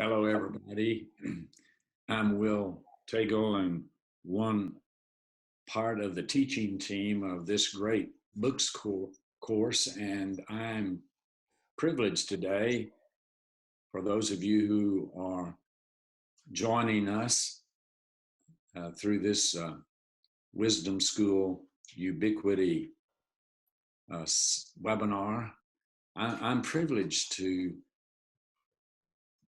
Hello, everybody. I'm Will Taegel, and one part of the teaching team of this great course. And I'm privileged today for those of you who are joining us through this Wisdom School Ubiquity webinar. I'm privileged to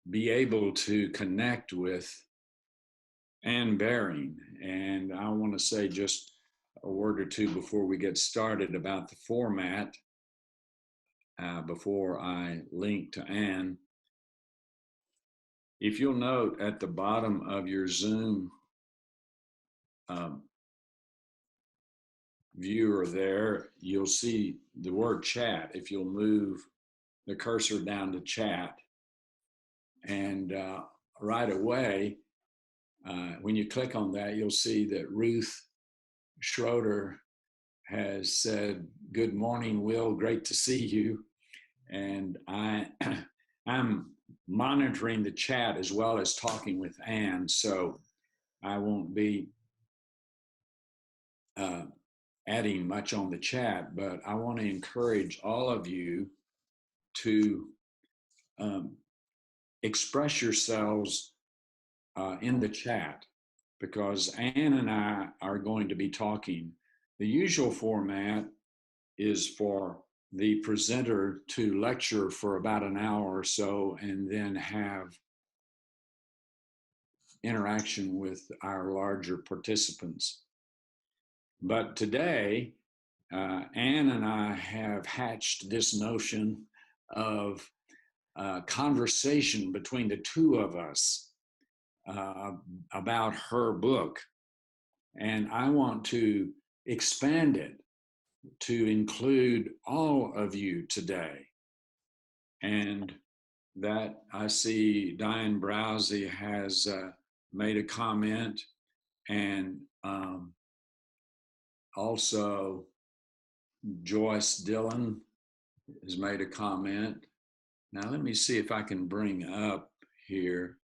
be able to connect with Ann Baring. And I want to say just a word or two before we get started about the format, before I link to Ann. If you'll note at the bottom of your Zoom viewer there, you'll see the word chat. If you'll move the cursor down to chat, and right away, when you click on that, you'll see that Ruth Schroeder has said, "Good morning, Will, great to see you." And I'm monitoring the chat as well as talking with Ann, so I won't be adding much on the chat, but I want to encourage all of you to express yourselves in the chat, because Ann and I are going to be talking. The usual format is for the presenter to lecture for about an hour or so and then have interaction with our larger participants. But today, Ann and I have hatched this notion of conversation between the two of us about her book. And I want to expand it to include all of you today. And that I see Diane Browsey has made a comment, and also Joyce Dillon has made a comment. Now let me see if I can bring up here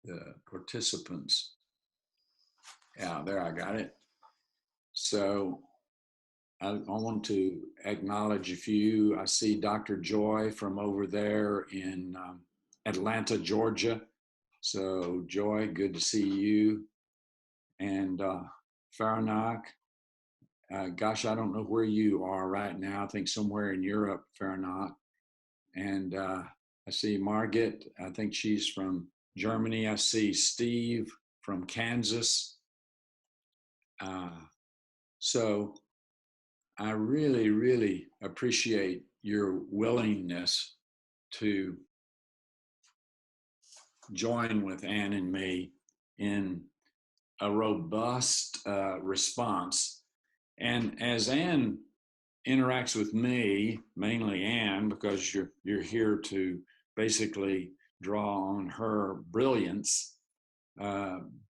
the participants. Yeah, there, I got it. So I want to acknowledge a few. I see Dr. Joy from over there in Atlanta, Georgia. So Joy, good to see you. And Farnak, gosh, I don't know where you are right now. I think somewhere in Europe, Farnak. And I see Margit, I think she's from Germany. I see Steve from Kansas. So I really, really appreciate your willingness to join with Ann and me in a robust response. And as Ann interacts with me, mainly Ann, because you're here to basically draw on her brilliance,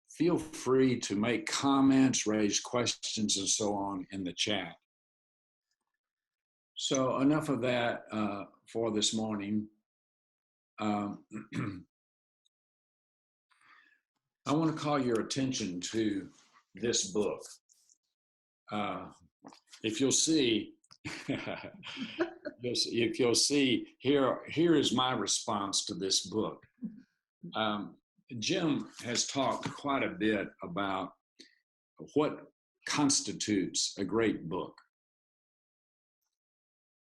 feel free to make comments, raise questions, and so on in the chat. So enough of that for this morning. I want to call your attention to this book. If you'll see, if you'll see, here is my response to this book. Jim has talked quite a bit about what constitutes a great book.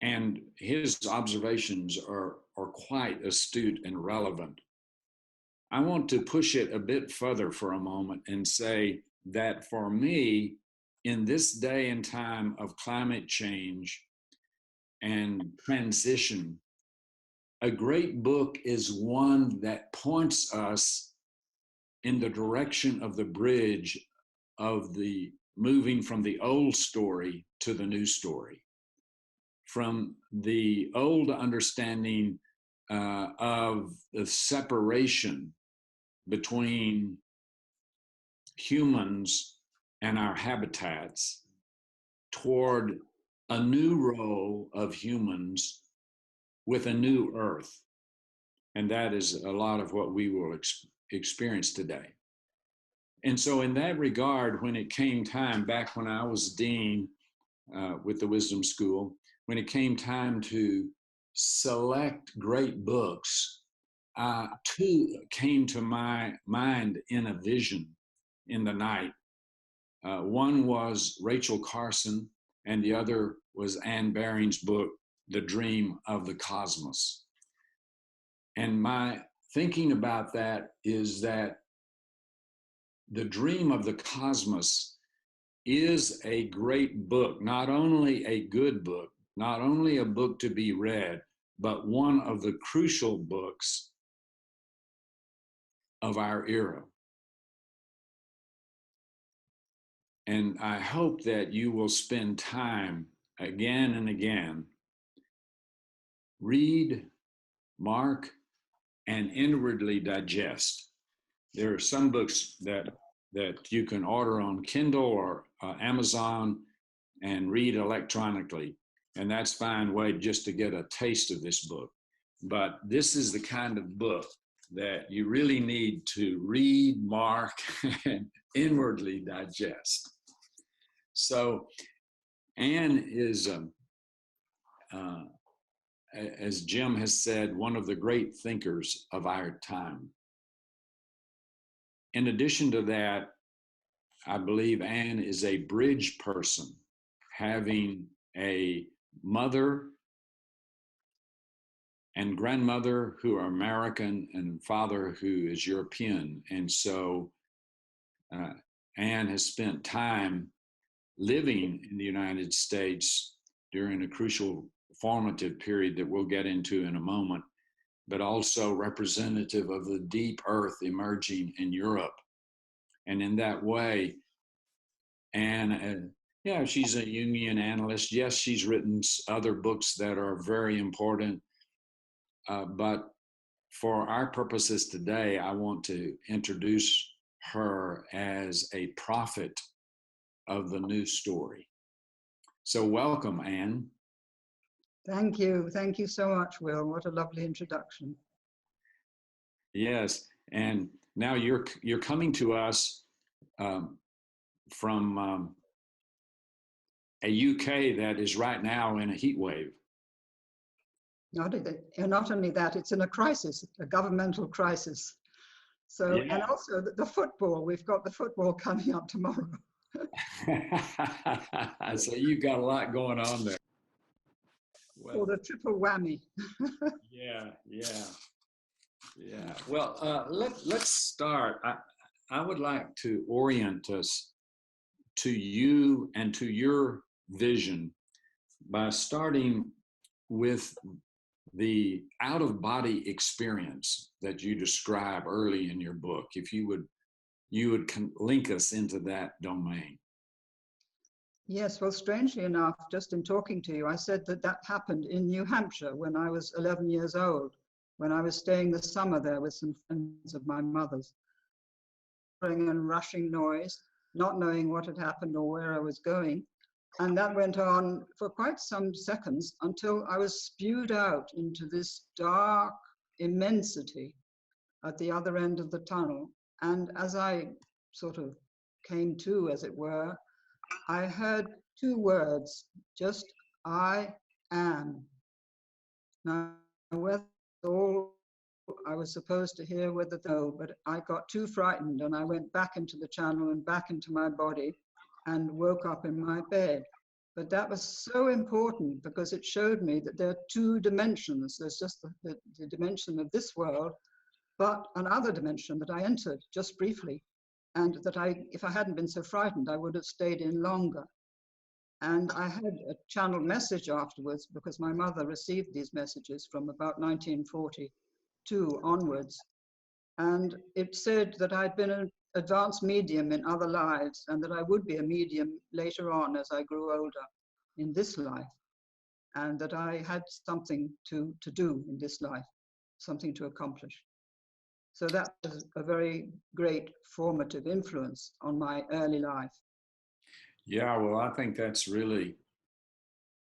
And his observations are quite astute and relevant. I want to push it a bit further for a moment and say that for me, in this day and time of climate change and transition, a great book is one that points us in the direction of the bridge of the moving from the old story to the new story, from the old understanding of the separation between humans and our habitats toward a new role of humans with a new earth. And that is a lot of what we will experience today. And so, in that regard, when it came time, back when I was dean with the Wisdom School, when it came time to select great books, two came to my mind in a vision in the night. One was Rachel Carson, and the other was Anne Baring's book, The Dream of the Cosmos. And my thinking about that is that The Dream of the Cosmos is a great book, not only a good book, not only a book to be read, but one of the crucial books of our era. And I hope that you will spend time again and again, read, mark, and inwardly digest. There are some books that you can order on Kindle or Amazon and read electronically, and that's a fine way just to get a taste of this book. But this is the kind of book that you really need to read, mark, and inwardly digest. So Anne is, as Jim has said, one of the great thinkers of our time. In addition to that, I believe Anne is a bridge person, having a mother and grandmother who are American and father who is European. And so Anne has spent time living in the United States during a crucial formative period that we'll get into in a moment, but also representative of the deep earth emerging in Europe. And in that way, Anne, yeah, she's a Jungian analyst. Yes, she's written other books that are very important. But for our purposes today, I want to introduce her as a prophet of the new story. So welcome, Anne. Thank you. Thank you so much, Will. What a lovely introduction. Yes, and now you're coming to us from a UK that is right now in a heat wave. Not only that, it's in a crisis, a governmental crisis. So, yeah. And also the football, we've got the football coming up tomorrow. So you've got a lot going on there. Well, or the triple whammy. Yeah. Well, let's start. I would like to orient us to you and to your vision by starting with the out-of-body experience that you describe early in your book. If you would link us into that domain. Yes, well, strangely enough, just in talking to you, I said that happened in New Hampshire when I was 11 years old, when I was staying the summer there with some friends of my mother's. And rushing noise, not knowing what had happened or where I was going. And that went on for quite some seconds until I was spewed out into this dark immensity at the other end of the tunnel. And as I sort of came to, as it were, I heard two words, just I am. Now, whether all I was supposed to hear, whether no, but I got too frightened and I went back into the channel and back into my body and woke up in my bed. But that was so important because it showed me that there are two dimensions. There's just the dimension of this world, but another dimension that I entered just briefly, and that if I hadn't been so frightened, I would have stayed in longer. And I had a channeled message afterwards because my mother received these messages from about 1942 onwards. And it said that I'd been an advanced medium in other lives and that I would be a medium later on as I grew older in this life. And that I had something to do in this life, something to accomplish. So that was a very great formative influence on my early life. Yeah, well, I think that's really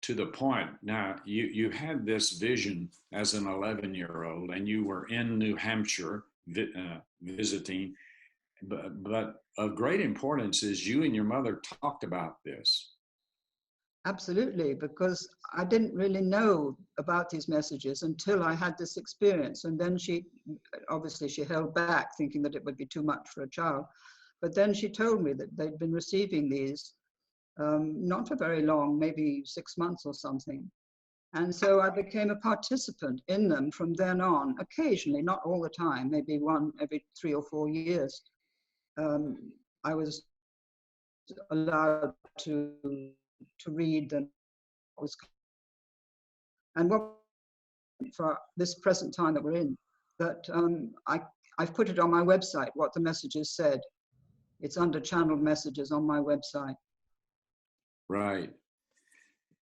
to the point. Now, you had this vision as an 11-year-old, and you were in New Hampshire visiting. But of great importance is you and your mother talked about this. Absolutely, because I didn't really know about these messages until I had this experience. And then she held back, thinking that it would be too much for a child. But then she told me that they'd been receiving these not for very long, maybe 6 months or something. And so I became a participant in them from then on, occasionally, not all the time, maybe one every 3 or 4 years. I was allowed to read them. And what for this present time that we're in, that I've put it on my website, what the messages said. It's under channeled messages on my website. Right.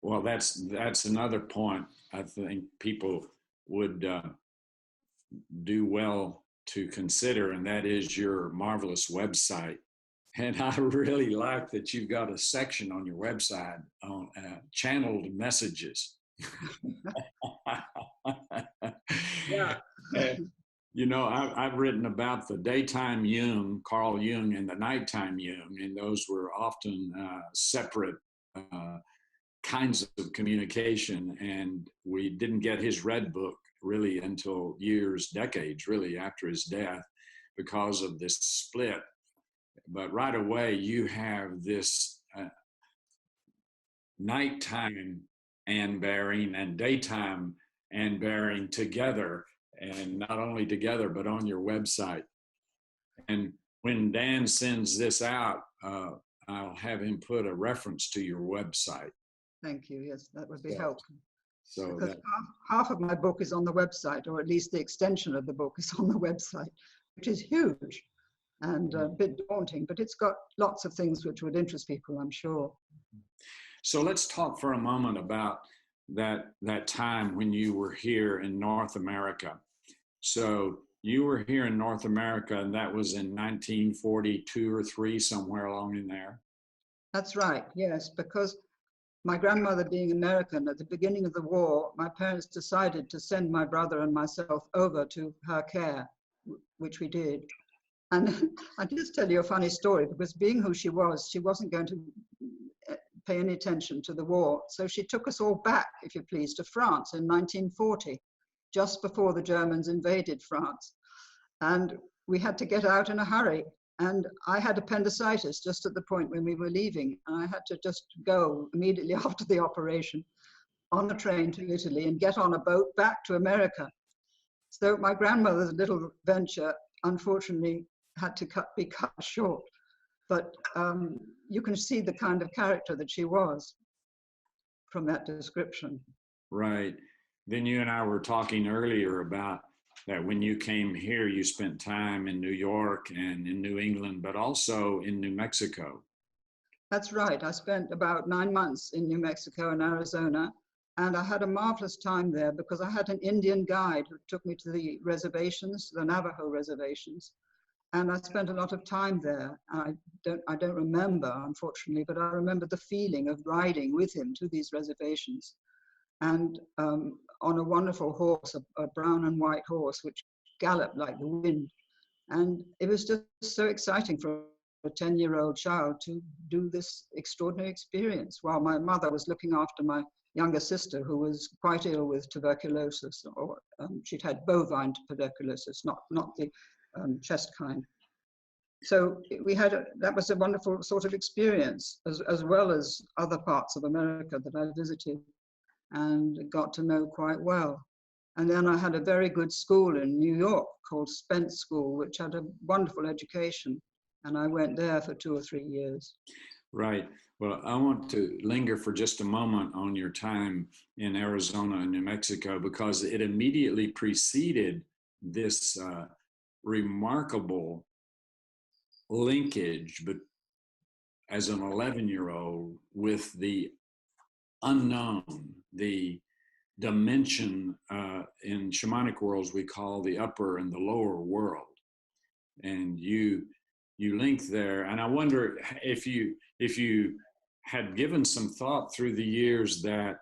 Well, that's another point I think people would do well to consider, and that is your marvelous website. And I really like that you've got a section on your website on channeled messages. Yeah. You know, I've written about the daytime Jung, Carl Jung, and the nighttime Jung, and those were often separate kinds of communication. And we didn't get his red book really until decades really after his death because of this split. But right away, you have this nighttime and bearing and daytime and bearing together, and not only together, but on your website. And when Dan sends this out, I'll have him put a reference to your website. Thank you. Yes, that would be helpful. So because half of my book is on the website, or at least the extension of the book is on the website, which is huge and a bit daunting, but it's got lots of things which would interest people, I'm sure. So let's talk for a moment about that time when you were here in North America. So you were here in North America, and that was in 1942 or 3, somewhere along in there. That's right, yes, because my grandmother being American, at the beginning of the war, my parents decided to send my brother and myself over to her care, which we did. And I'll just tell you a funny story, because being who she wasn't going to pay any attention to the war. So she took us all back, if you please, to France in 1940, just before the Germans invaded France. And we had to get out in a hurry. And I had appendicitis just at the point when we were leaving. And I had to just go immediately after the operation on a train to Italy and get on a boat back to America. So my grandmother's little venture, unfortunately, had to be cut short. But you can see the kind of character that she was from that description. Right. Then you and I were talking earlier about that when you came here, you spent time in New York and in New England, but also in New Mexico. That's right. I spent about 9 months in New Mexico and Arizona, and I had a marvelous time there because I had an Indian guide who took me to the reservations, the Navajo reservations, and I spent a lot of time there. I don't remember, unfortunately, but I remember the feeling of riding with him to these reservations, and on a wonderful horse, a brown and white horse, which galloped like the wind. And it was just so exciting for a 10-year-old child to do this extraordinary experience while my mother was looking after my younger sister, who was quite ill with tuberculosis, or she'd had bovine tuberculosis, not the chest kind. So that was a wonderful sort of experience, as well as other parts of America that I visited and got to know quite well. And then I had a very good school in New York called Spence School, which had a wonderful education. And I went there for 2 or 3 years. Right. Well, I want to linger for just a moment on your time in Arizona and New Mexico, because it immediately preceded this remarkable linkage, but as an 11-year-old, with the unknown, the dimension in shamanic worlds we call the upper and the lower world. And you link there, and I wonder if you had given some thought through the years that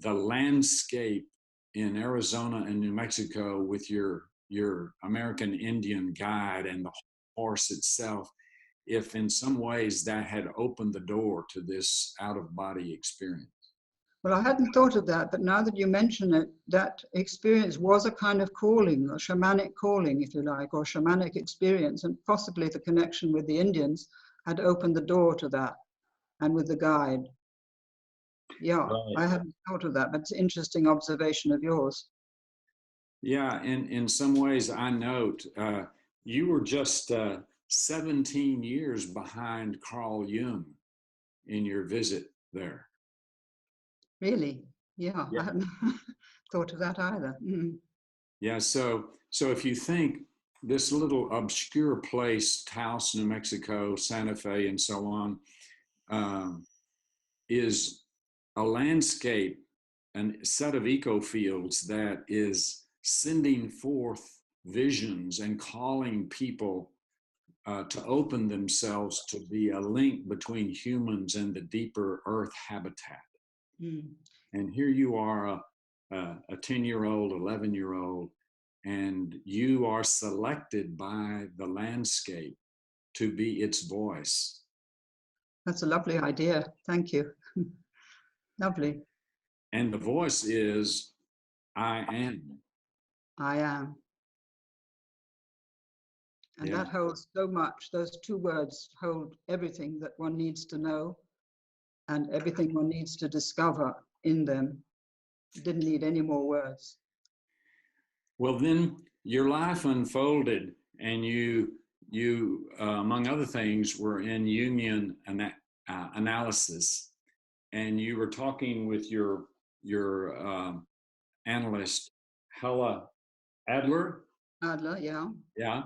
the landscape in Arizona and New Mexico with your American Indian guide and the horse itself, if in some ways that had opened the door to this out-of-body experience. Well, I hadn't thought of that, but now that you mention it, that experience was a kind of calling, a shamanic calling, if you like, or shamanic experience, and possibly the connection with the Indians had opened the door to that, and with the guide. Yeah, Right. I hadn't thought of that, but it's an interesting observation of yours. Yeah, in some ways, I note you were just 17 years behind Carl Jung in your visit there. Really? Yeah, Yeah. I hadn't thought of that either. Mm. Yeah, so if you think this little obscure place, Taos, New Mexico, Santa Fe, and so on, is a landscape, a set of eco fields that is sending forth visions and calling people to open themselves to be a link between humans and the deeper earth habitat. Mm. And here you are, a 10-year-old, 11-year-old, and you are selected by the landscape to be its voice. That's a lovely idea. Thank you. Lovely. And the voice is, I am. I am. And Yeah. that holds so much. Those two words hold everything that one needs to know and everything one needs to discover in them. Didn't need any more words. Well, then your life unfolded, and you among other things, were in Jungian analysis, and you were talking with your analyst, Hella Adler. Adler, yeah. Yeah.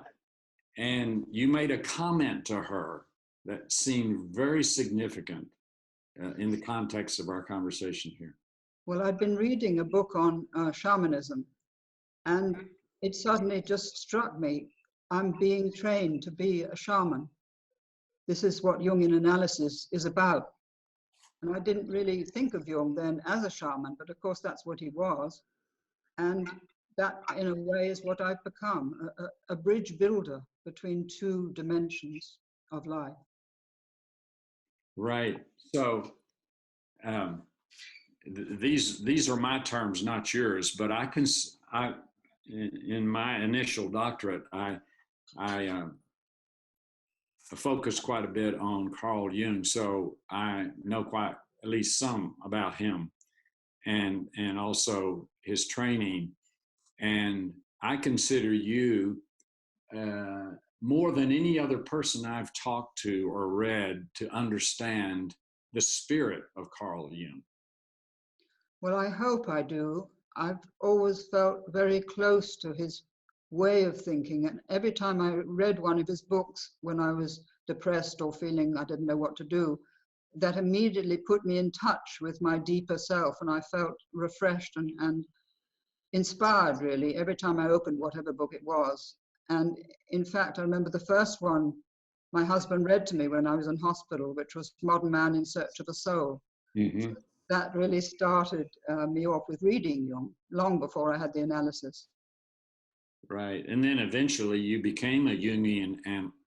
And you made a comment to her that seemed very significant in the context of our conversation here. Well, I'd been reading a book on shamanism, and it suddenly just struck me. I'm being trained to be a shaman. This is what Jungian analysis is about. And I didn't really think of Jung then as a shaman, but of course that's what he was. And that, in a way, is what I've become, a bridge builder between two dimensions of life. Right. So these are my terms, not yours. But in my initial doctorate, I focused quite a bit on Carl Jung, so I know quite at least some about him, and also his training. And I consider you, more than any other person I've talked to or read, to understand the spirit of Carl Jung. Well, I hope I do. I've always felt very close to his way of thinking. And every time I read one of his books when I was depressed or feeling I didn't know what to do, that immediately put me in touch with my deeper self. And I felt refreshed and inspired, really, every time I opened whatever book it was. And in fact, I remember the first one my husband read to me when I was in hospital, which was Modern Man in Search of a Soul. Mm-hmm. That really started me off with reading Jung long before I had the analysis. Right. And then eventually you became a Jungian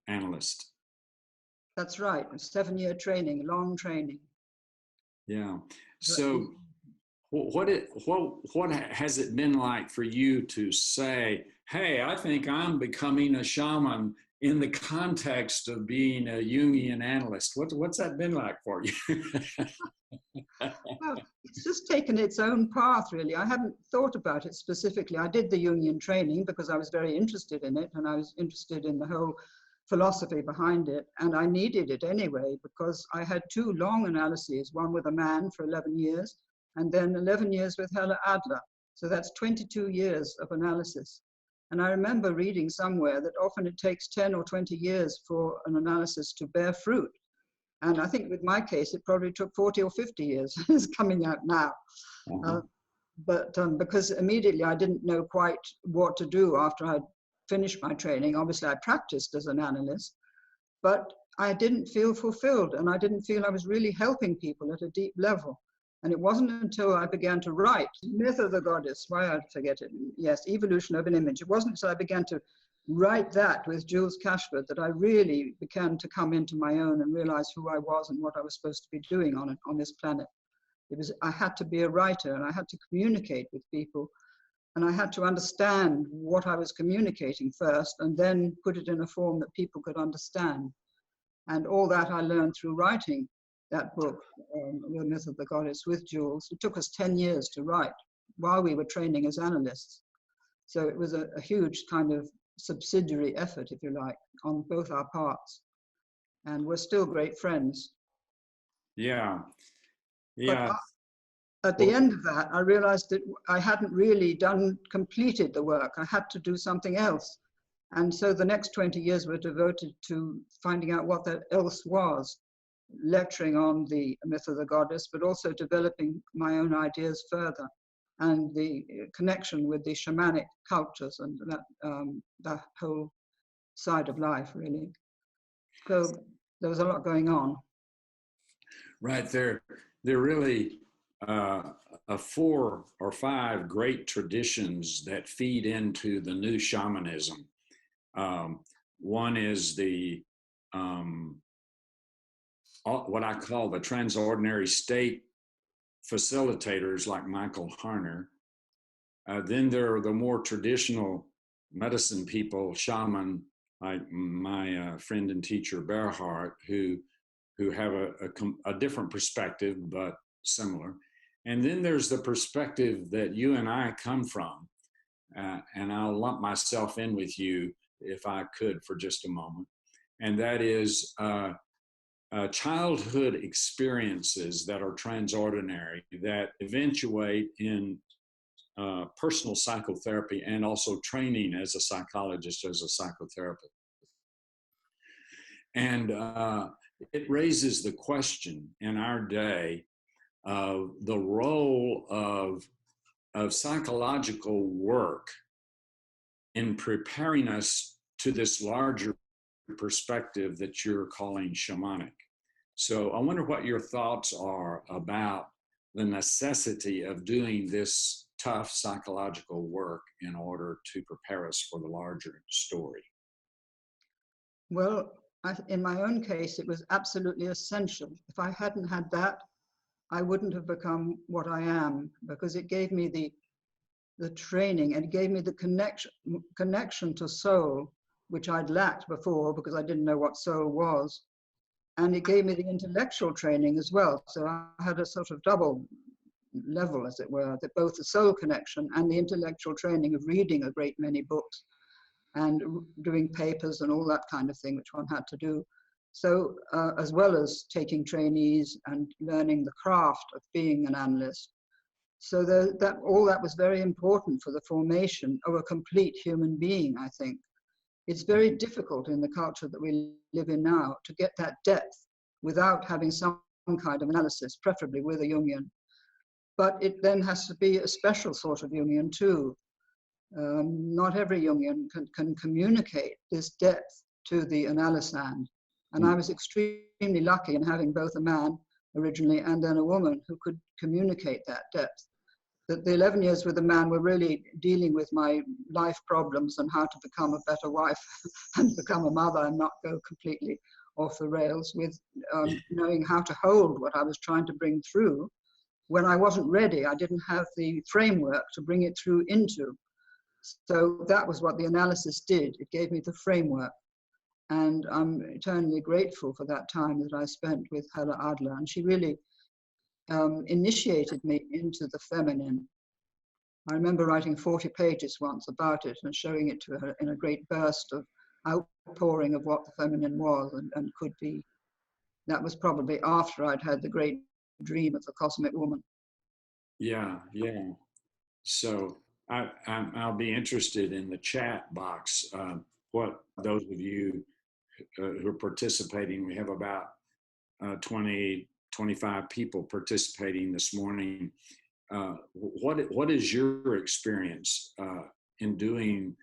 analyst. That's right. A 7-year training, long training. Yeah. So what has it been like for you to say, hey, I think I'm becoming a shaman in the context of being a Jungian analyst? What's that been like for you? Well, it's just taken its own path, really. I hadn't thought about it specifically. I did the Jungian training because I was very interested in it, and I was interested in the whole philosophy behind it, and I needed it anyway because I had 2 long analyses, one with a man for 11 years, and then 11 years with Hella Adler. So that's 22 years of analysis. And I remember reading somewhere that often it takes 10 or 20 years for an analysis to bear fruit. And I think with my case, it probably took 40 or 50 years. It's coming out now. But because immediately I didn't know quite what to do after I'd finished my training. Obviously, I practiced as an analyst, but I didn't feel fulfilled, and I didn't feel I was really helping people at a deep level. And it wasn't until I began to write Myth of the Goddess, why I'd forget it, yes, Evolution of an Image. It wasn't until I began to write that with Jules Cashford that I really began to come into my own and realize who I was and what I was supposed to be doing on this planet. I had to be a writer, and I had to communicate with people, and I had to understand what I was communicating first and then put it in a form that people could understand. And all that I learned through writing that book, The Myth of the Goddess, with Jules. It took us 10 years to write while we were training as analysts. So it was a huge kind of subsidiary effort, if you like, on both our parts. And we're still great friends. Yeah. But at the end of that, I realized that I hadn't really completed the work. I had to do something else. And so the next 20 years were devoted to finding out what that else was, lecturing on the Myth of the Goddess, but also developing my own ideas further, and the connection with the shamanic cultures and that whole side of life, really. So there was a lot going on. Right. There really 4 or 5 great traditions that feed into the new shamanism. One is the what I call the transordinary state facilitators, like Michael Harner. Then there are the more traditional medicine people, shaman, like my friend and teacher Berhart, who have a different perspective, but similar. And then there's the perspective that you and I come from, and I'll lump myself in with you if I could for just a moment. And that is childhood experiences that are transordinary, that eventuate in personal psychotherapy and also training as a psychologist, as a psychotherapist. And it raises the question in our day of the role of psychological work in preparing us to this larger perspective that you're calling shamanic. So I wonder what your thoughts are about the necessity of doing this tough psychological work in order to prepare us for the larger story. Well, in my own case, it was absolutely essential. If I hadn't had that, I wouldn't have become what I am, because it gave me the training, and it gave me the connection to soul, which I'd lacked before because I didn't know what soul was. And it gave me the intellectual training as well. So I had a sort of double level, as it were, that both the soul connection and the intellectual training of reading a great many books and doing papers and all that kind of thing, which one had to do. So as well as taking trainees and learning the craft of being an analyst. So all that was very important for the formation of a complete human being, I think. It's very difficult in the culture that we live in now to get that depth without having some kind of analysis, preferably with a Jungian. But it then has to be a special sort of Jungian too. Not every Jungian can communicate this depth to the analysand. And I was extremely lucky in having both a man originally and then a woman who could communicate that depth. That the 11 years with a man were really dealing with my life problems and how to become a better wife and become a mother and not go completely off the rails, with knowing how to hold what I was trying to bring through. When I wasn't ready, I didn't have the framework to bring it through into. So that was what the analysis did. It gave me the framework. And I'm eternally grateful for that time that I spent with Hella Adler. And she really initiated me into the feminine. I remember writing 40 pages once about it and showing it to her in a great burst of outpouring of what the feminine was and could be. That was probably after I'd had the great dream of the cosmic woman. Yeah. So I'll be interested in the chat box. What those of you who are participating, we have about 20, 25 people participating this morning. What is your experience in doing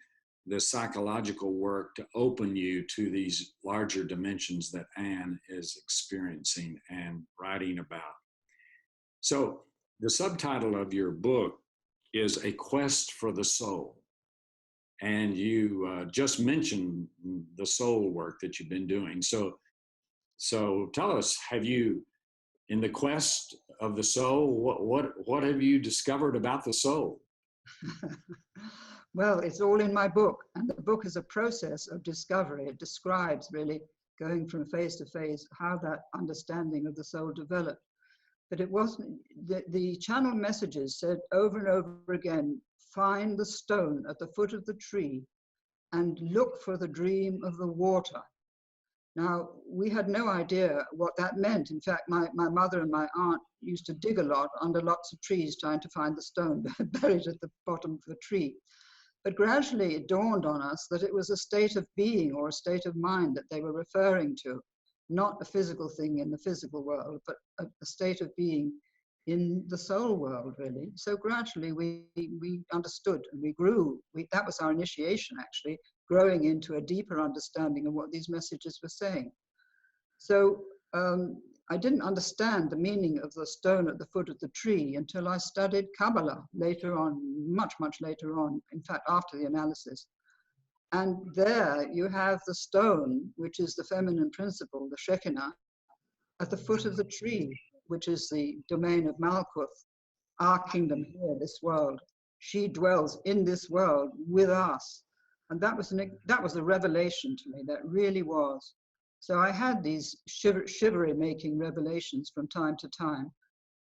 the psychological work to open you to these larger dimensions that Anne is experiencing and writing about? So The subtitle of your book is A Quest for the Soul. And you just mentioned the soul work that you've been doing. So tell us, have you, in the quest of the soul, what have you discovered about the soul? Well, it's all in my book, and the book is a process of discovery. It describes really going from phase to phase how that understanding of the soul developed. But it wasn't, the channel messages said over and over again, find the stone at the foot of the tree and look for the dream of the water. Now, we had no idea what that meant. In fact, my mother and my aunt used to dig a lot under lots of trees trying to find the stone buried at the bottom of the tree. But gradually it dawned on us that it was a state of being or a state of mind that they were referring to, not a physical thing in the physical world, but a state of being in the soul world, really. So gradually we understood and we grew. That was our initiation, actually, growing into a deeper understanding of what these messages were saying. So I didn't understand the meaning of the stone at the foot of the tree until I studied Kabbalah later on, much later on, in fact, after the analysis. And there you have the stone, which is the feminine principle, the Shekinah, at the foot of the tree, which is the domain of Malkuth, our kingdom here, this world. She dwells in this world with us. And that was a revelation to me, that really was. So I had these shivery-making revelations from time to time,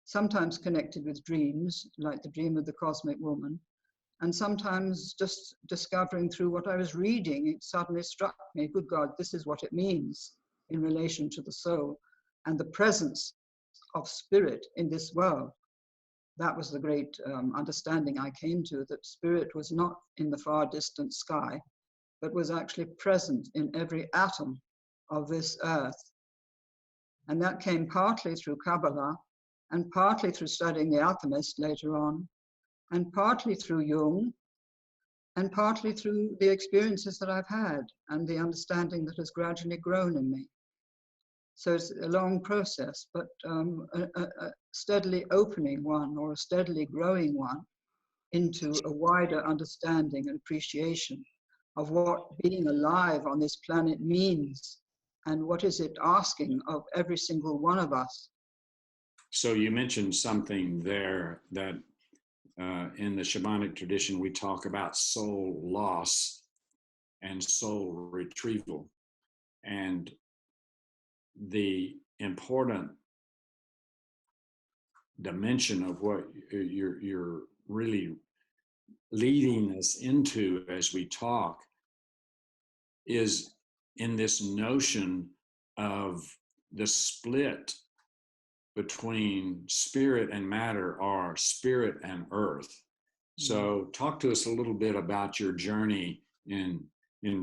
sometimes connected with dreams, like the dream of the cosmic woman, and sometimes just discovering through what I was reading, it suddenly struck me, good God, this is what it means in relation to the soul and the presence of spirit in this world. That was the great understanding I came to, that spirit was not in the far distant sky, but was actually present in every atom of this earth. And that came partly through Kabbalah, and partly through studying The Alchemist later on, and partly through Jung, and partly through the experiences that I've had and the understanding that has gradually grown in me. So it's a long process, but a steadily opening one, or a steadily growing one, into a wider understanding and appreciation of what being alive on this planet means, and what is it asking of every single one of us. So you mentioned something there that in the shamanic tradition, we talk about soul loss and soul retrieval. And the important dimension of what you're really leading us into as we talk is in this notion of the split between spirit and matter, or spirit and earth. So talk to us a little bit about your journey in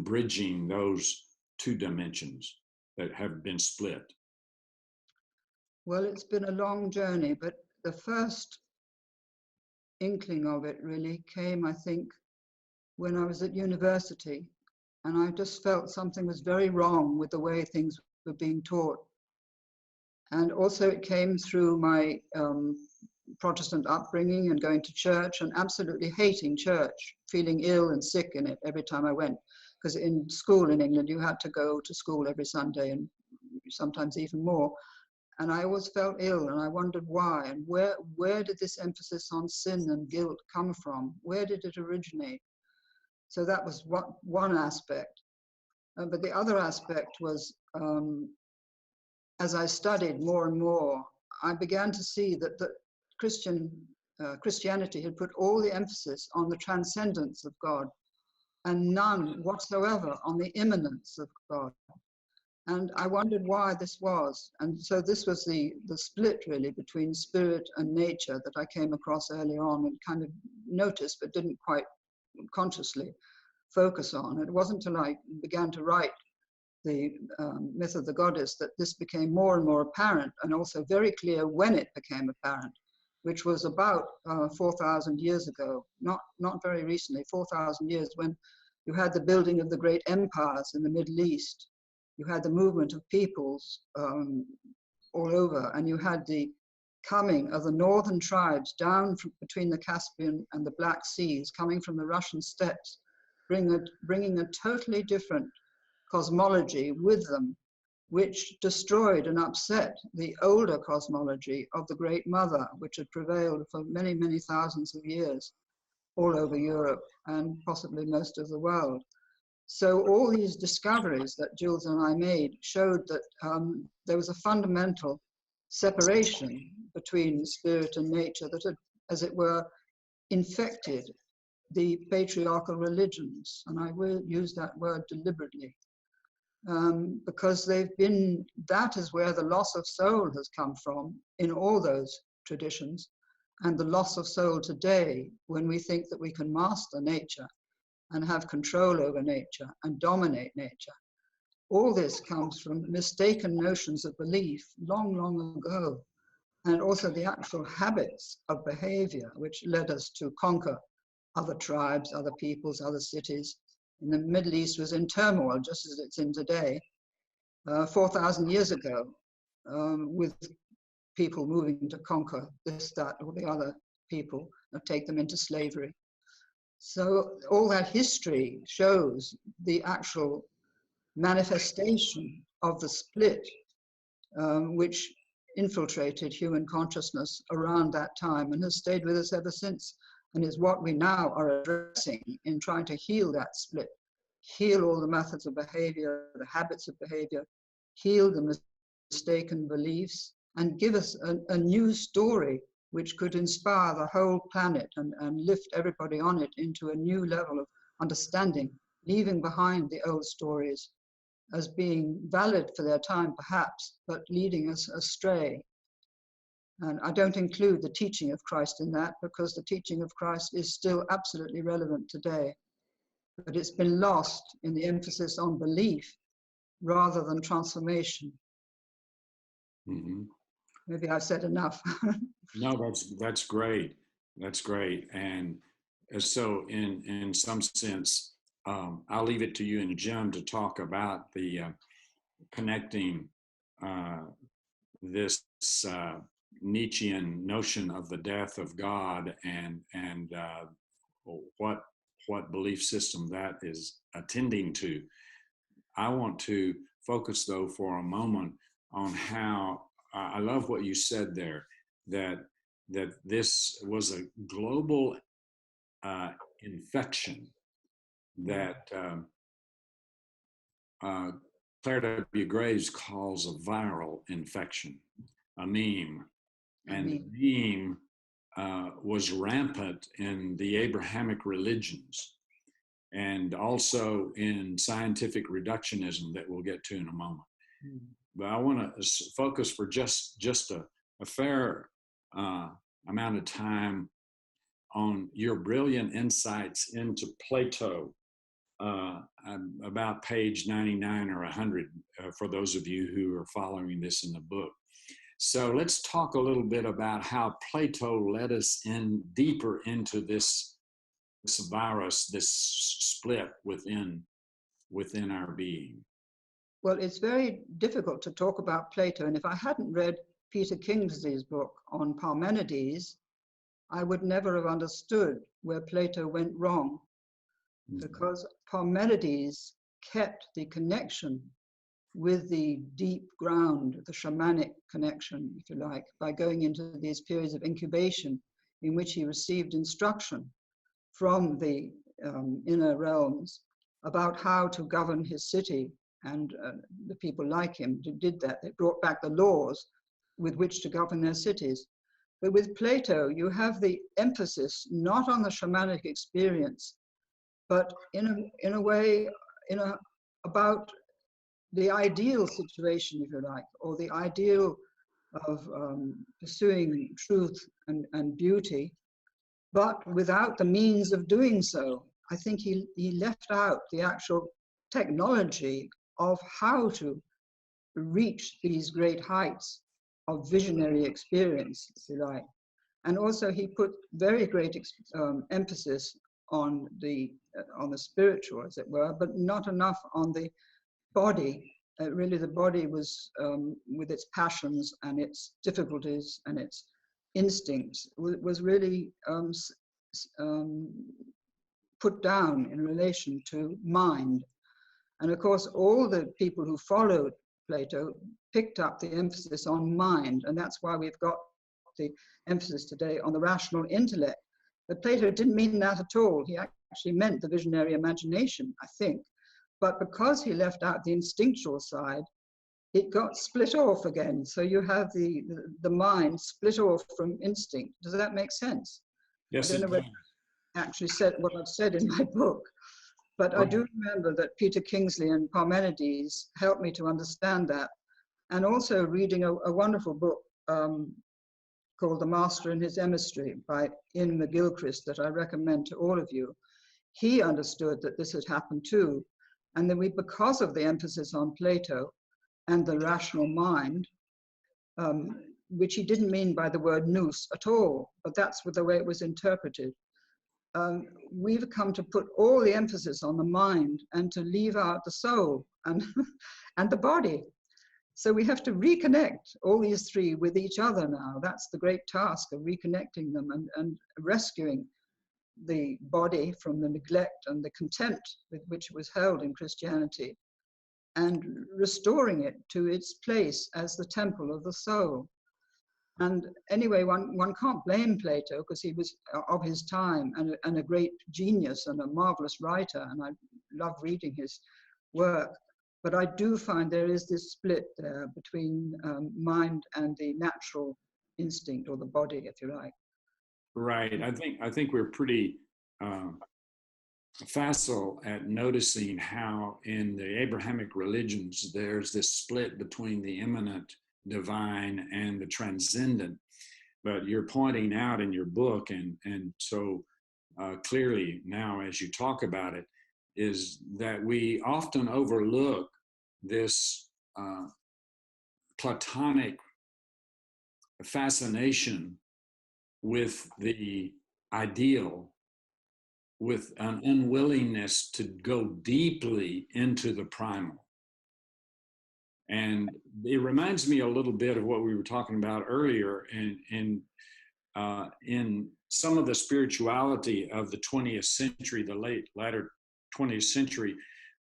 bridging those two dimensions that have been split. Well, it's been a long journey, but the first inkling of it really came, I think, when I was at university, and I just felt something was very wrong with the way things were being taught. And also it came through my Protestant upbringing and going to church and absolutely hating church, feeling ill and sick in it every time I went. Because in school in England, you had to go to school every Sunday and sometimes even more. And I always felt ill, and I wondered why, and where did this emphasis on sin and guilt come from? Where did it originate? So that was one aspect. But the other aspect was, as I studied more and more, I began to see that the Christianity had put all the emphasis on the transcendence of God and none whatsoever on the immanence of God. And I wondered why this was. And so this was the split really between spirit and nature that I came across earlier on and kind of noticed, but didn't quite consciously focus on. It wasn't until I began to write the myth of the goddess that this became more and more apparent, and also very clear when it became apparent, which was about 4,000 years ago, not very recently, 4,000 years, when you had the building of the great empires in the Middle East. You had the movement of peoples all over, and you had the coming of the northern tribes down from between the Caspian and the Black Seas, coming from the Russian steppes, bringing a totally different cosmology with them, which destroyed and upset the older cosmology of the Great Mother, which had prevailed for many, many thousands of years all over Europe and possibly most of the world. So all these discoveries that Jules and I made showed that there was a fundamental separation between spirit and nature that had, as it were, infected the patriarchal religions. And I will use that word deliberately, because that is where the loss of soul has come from in all those traditions, and the loss of soul today when we think that we can master nature and have control over nature and dominate nature. All this comes from mistaken notions of belief long, long ago, and also the actual habits of behavior which led us to conquer other tribes, other peoples, other cities. And the Middle East was in turmoil, just as it's in today, 4,000 years ago, with people moving to conquer this, that, or the other people, and take them into slavery. So all that history shows the actual manifestation of the split, which infiltrated human consciousness around that time and has stayed with us ever since, and is what we now are addressing in trying to heal that split, heal all the methods of behavior, the habits of behavior, heal the mistaken beliefs, and give us a new story which could inspire the whole planet and lift everybody on it into a new level of understanding, leaving behind the old stories as being valid for their time perhaps, but leading us astray. And I don't include the teaching of Christ in that, because the teaching of Christ is still absolutely relevant today. But it's been lost in the emphasis on belief rather than transformation. Mm-hmm. Maybe I've said enough. No, that's great. That's great. And so in some sense, I'll leave it to you and Jim to talk about the connecting this Nietzschean notion of the death of God and what belief system that is attending to. I want to focus though for a moment on how I love what you said there, that this was a global infection that Claire W. Graves calls a viral infection, a meme. And the meme was rampant in the Abrahamic religions and also in scientific reductionism that we'll get to in a moment. But I want to focus for just a fair amount of time on your brilliant insights into Plato, about page 99 or 100 for those of you who are following this in the book. So let's talk a little bit about how Plato led us in deeper into this virus, this split within our being. Well, it's very difficult to talk about Plato, and if I hadn't read Peter Kingsley's book on Parmenides, I would never have understood where Plato went wrong, because Parmenides kept the connection with the deep ground, the shamanic connection, if you like, by going into these periods of incubation in which he received instruction from the inner realms about how to govern his city. And the people like him did that. They brought back the laws with which to govern their cities. But with Plato, you have the emphasis not on the shamanic experience, but in a way, about the ideal situation, if you like, or the ideal of pursuing truth and beauty, but without the means of doing so. I think he left out the actual technology of how to reach these great heights of visionary experience, if you like. And also he put very great emphasis on the spiritual, as it were, but not enough on the body. Really the body was, with its passions and its difficulties and its instincts was really put down in relation to mind. And of course, all the people who followed Plato picked up the emphasis on mind, and that's why we've got the emphasis today on the rational intellect. But Plato didn't mean that at all. He actually meant the visionary imagination, I think. But because he left out the instinctual side, it got split off again. So you have the mind split off from instinct. Does that make sense? Yes, I don't know what I actually said, what I've said in my book. But I do remember that Peter Kingsley and Parmenides helped me to understand that. And also reading a wonderful book called The Master and His Emissary by Ian McGilchrist that I recommend to all of you. He understood that this had happened too. And then because of the emphasis on Plato and the rational mind, which he didn't mean by the word nous at all, but that's the way it was interpreted. We've come to put all the emphasis on the mind and to leave out the soul and, and the body. So we have to reconnect all these three with each other now. That's the great task of reconnecting them and rescuing the body from the neglect and the contempt with which it was held in Christianity, and restoring it to its place as the temple of the soul. And anyway, one can't blame Plato because he was of his time and a great genius and a marvelous writer, and I love reading his work. But I do find there is this split there between mind and the natural instinct, or the body, if you like. Right. I think we're pretty facile at noticing how in the Abrahamic religions there's this split between the immanent divine and the transcendent. But you're pointing out in your book, and so clearly now as you talk about it, is that we often overlook this Platonic fascination with the ideal, with an unwillingness to go deeply into the primal. And it reminds me a little bit of what we were talking about earlier in some of the spirituality of the 20th century, the latter 20th century.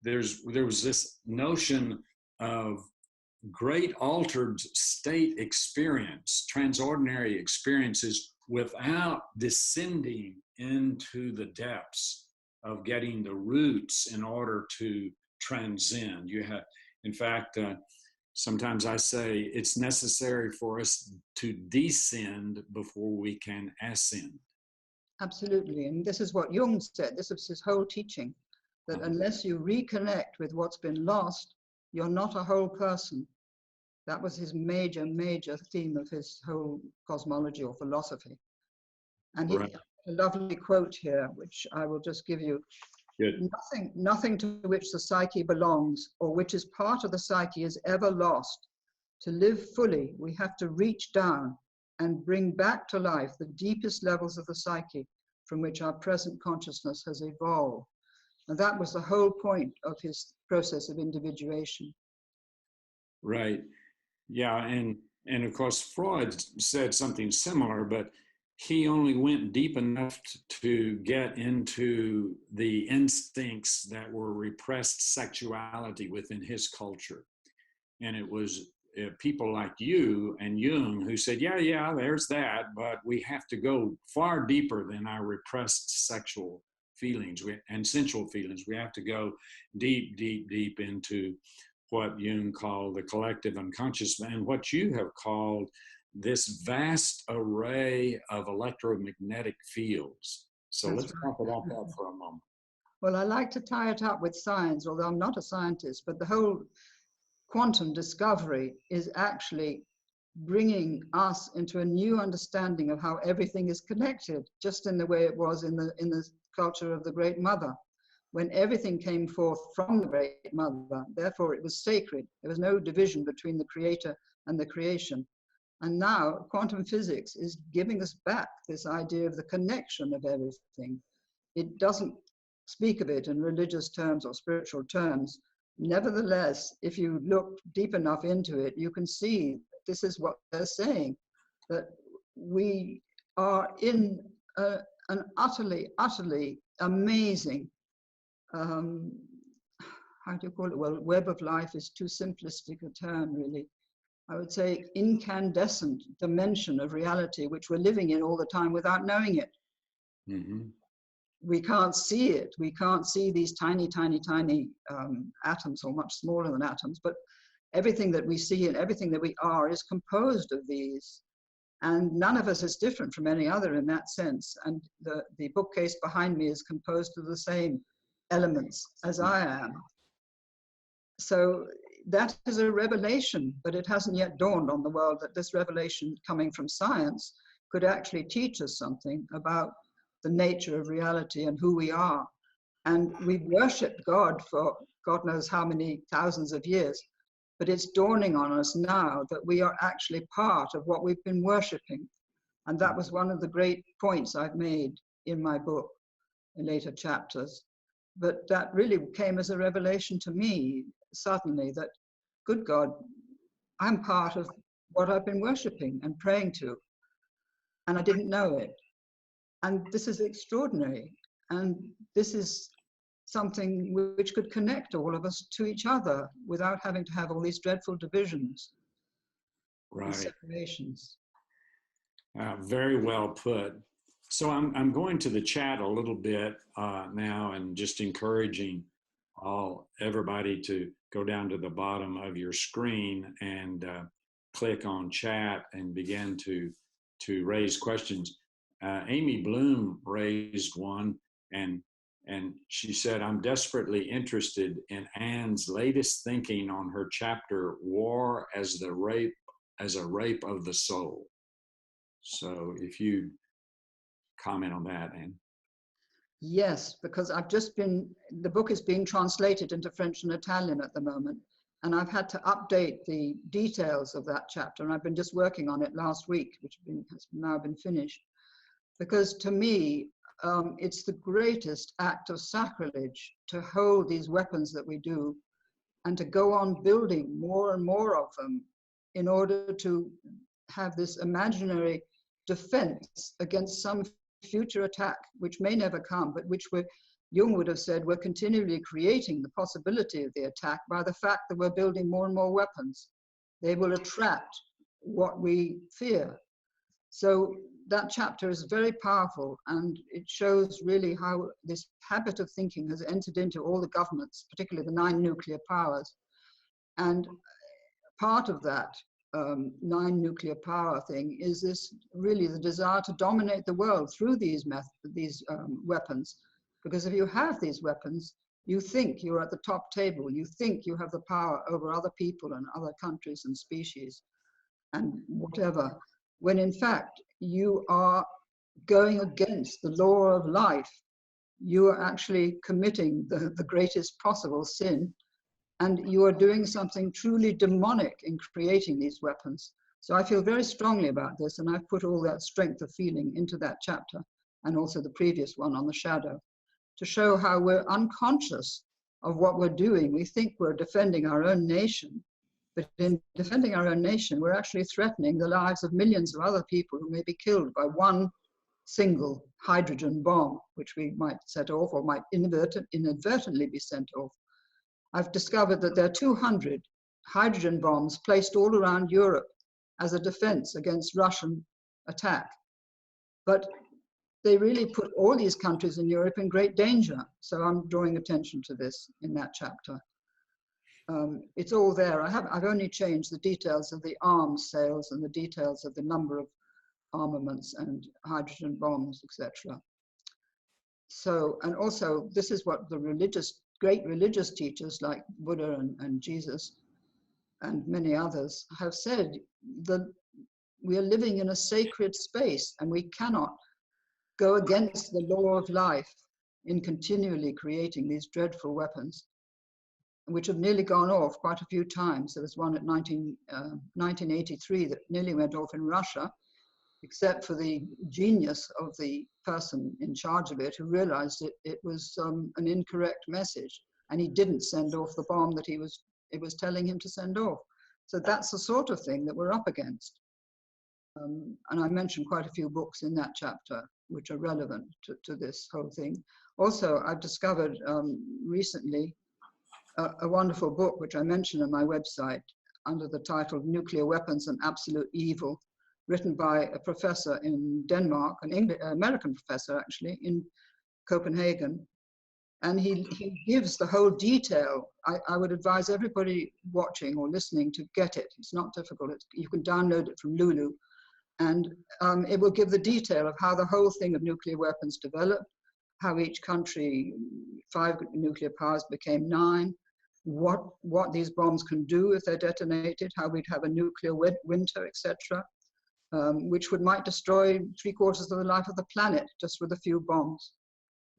There was this notion of great altered state experience, transordinary experiences, without descending into the depths of getting the roots in order to transcend. You have, in fact, sometimes I say it's necessary for us to descend before we can ascend. Absolutely, and this is what Jung said. This is his whole teaching, that unless you reconnect with what's been lost, you're not a whole person. That was his major theme of his whole cosmology or philosophy. And he, right. A lovely quote here, which I will just give you. Good. Nothing to which the psyche belongs or which is part of the psyche is ever lost. To live fully, we have to reach down and bring back to life the deepest levels of the psyche from which our present consciousness has evolved. And that was the whole point of his process of individuation. Right. Yeah, and of course Freud said something similar, but he only went deep enough to get into the instincts that were repressed sexuality within his culture. And it was people like you and Jung who said, yeah, there's that, but we have to go far deeper than our repressed sexual feelings and sensual feelings. We have to go deep into what Jung called the collective unconscious, and what you have called this vast array of electromagnetic fields. So let's talk about that for a moment. Well, I like to tie it up with science, although I'm not a scientist, but the whole quantum discovery is actually bringing us into a new understanding of how everything is connected, just in the way it was in the culture of the Great Mother, when everything came forth from the Great Mother. Therefore, it was sacred. There was no division between the creator and the creation. And now quantum physics is giving us back this idea of the connection of everything. It doesn't speak of it in religious terms or spiritual terms. Nevertheless, if you look deep enough into it, you can see this is what they're saying, that we are in an utterly, utterly amazing, how do you call it? Well, web of life is too simplistic a term, really. I would say incandescent dimension of reality, which we're living in all the time without knowing it. Mm-hmm. We can't see it. We can't see these tiny, tiny, tiny atoms, or much smaller than atoms, but everything that we see and everything that we are is composed of these. And none of us is different from any other in that sense. And the bookcase behind me is composed of the same elements as I am. So that is a revelation, but it hasn't yet dawned on the world that this revelation coming from science could actually teach us something about the nature of reality and who we are. And we've worshipped God for God knows how many thousands of years, but it's dawning on us now that we are actually part of what we've been worshipping. And that was one of the great points I've made in my book in later chapters. But that really came as a revelation to me suddenly that, good God, I'm part of what I've been worshipping and praying to, and I didn't know it. And this is extraordinary. And this is something which could connect all of us to each other without having to have all these dreadful divisions, Right. separations. Very well put. So I'm going to the chat a little bit now, and just encouraging everybody to go down to the bottom of your screen and click on chat and begin to raise questions. Amy Bloom raised one, and she said, "I'm desperately interested in Anne's latest thinking on her chapter, War as a Rape of the Soul." So if you comment on that, Anne. Yes, because the book is being translated into French and Italian at the moment, and I've had to update the details of that chapter, and I've been just working on it last week, which has now been finished. Because to me, it's the greatest act of sacrilege to hold these weapons that we do and to go on building more and more of them in order to have this imaginary defense against some future attack, which may never come, but which Jung would have said we're continually creating the possibility of the attack by the fact that we're building more and more weapons. They will attract what we fear. So that chapter is very powerful, and it shows really how this habit of thinking has entered into all the governments, particularly the 9 nuclear powers. And part of that 9 nuclear power thing is this really the desire to dominate the world through these weapons. Because if you have these weapons, you think you're at the top table, you think you have the power over other people and other countries and species and whatever, when in fact you are going against the law of life. You are actually committing the greatest possible sin, and you are doing something truly demonic in creating these weapons. So I feel very strongly about this, and I've put all that strength of feeling into that chapter, and also the previous one on the shadow, to show how we're unconscious of what we're doing. We think we're defending our own nation, but in defending our own nation, we're actually threatening the lives of millions of other people who may be killed by one single hydrogen bomb, which we might set off or might inadvertently be sent off. I've discovered that there are 200 hydrogen bombs placed all around Europe as a defense against Russian attack. But they really put all these countries in Europe in great danger. So I'm drawing attention to this in that chapter. It's all there. I've only changed the details of the arms sales and the details of the number of armaments and hydrogen bombs, etc. So, and also this is what the great religious teachers like Buddha and Jesus and many others have said, that we are living in a sacred space and we cannot go against the law of life in continually creating these dreadful weapons, which have nearly gone off quite a few times. There was one at 1983 that nearly went off in Russia, except for the genius of the person in charge of it who realized it was an incorrect message, and he didn't send off the bomb that it was telling him to send off. So that's the sort of thing that we're up against. And I mentioned quite a few books in that chapter which are relevant to this whole thing. Also, I've discovered recently a wonderful book which I mentioned on my website under the title Nuclear Weapons and Absolute Evil, written by a professor in Denmark, an American professor actually, in Copenhagen. And he gives the whole detail. I would advise everybody watching or listening to get it. It's not difficult. You can download it from Lulu. And it will give the detail of how the whole thing of nuclear weapons developed, how each country, 5 nuclear powers became 9, what these bombs can do if they're detonated, how we'd have a nuclear winter, etc., which might destroy 3/4 of the life of the planet just with a few bombs.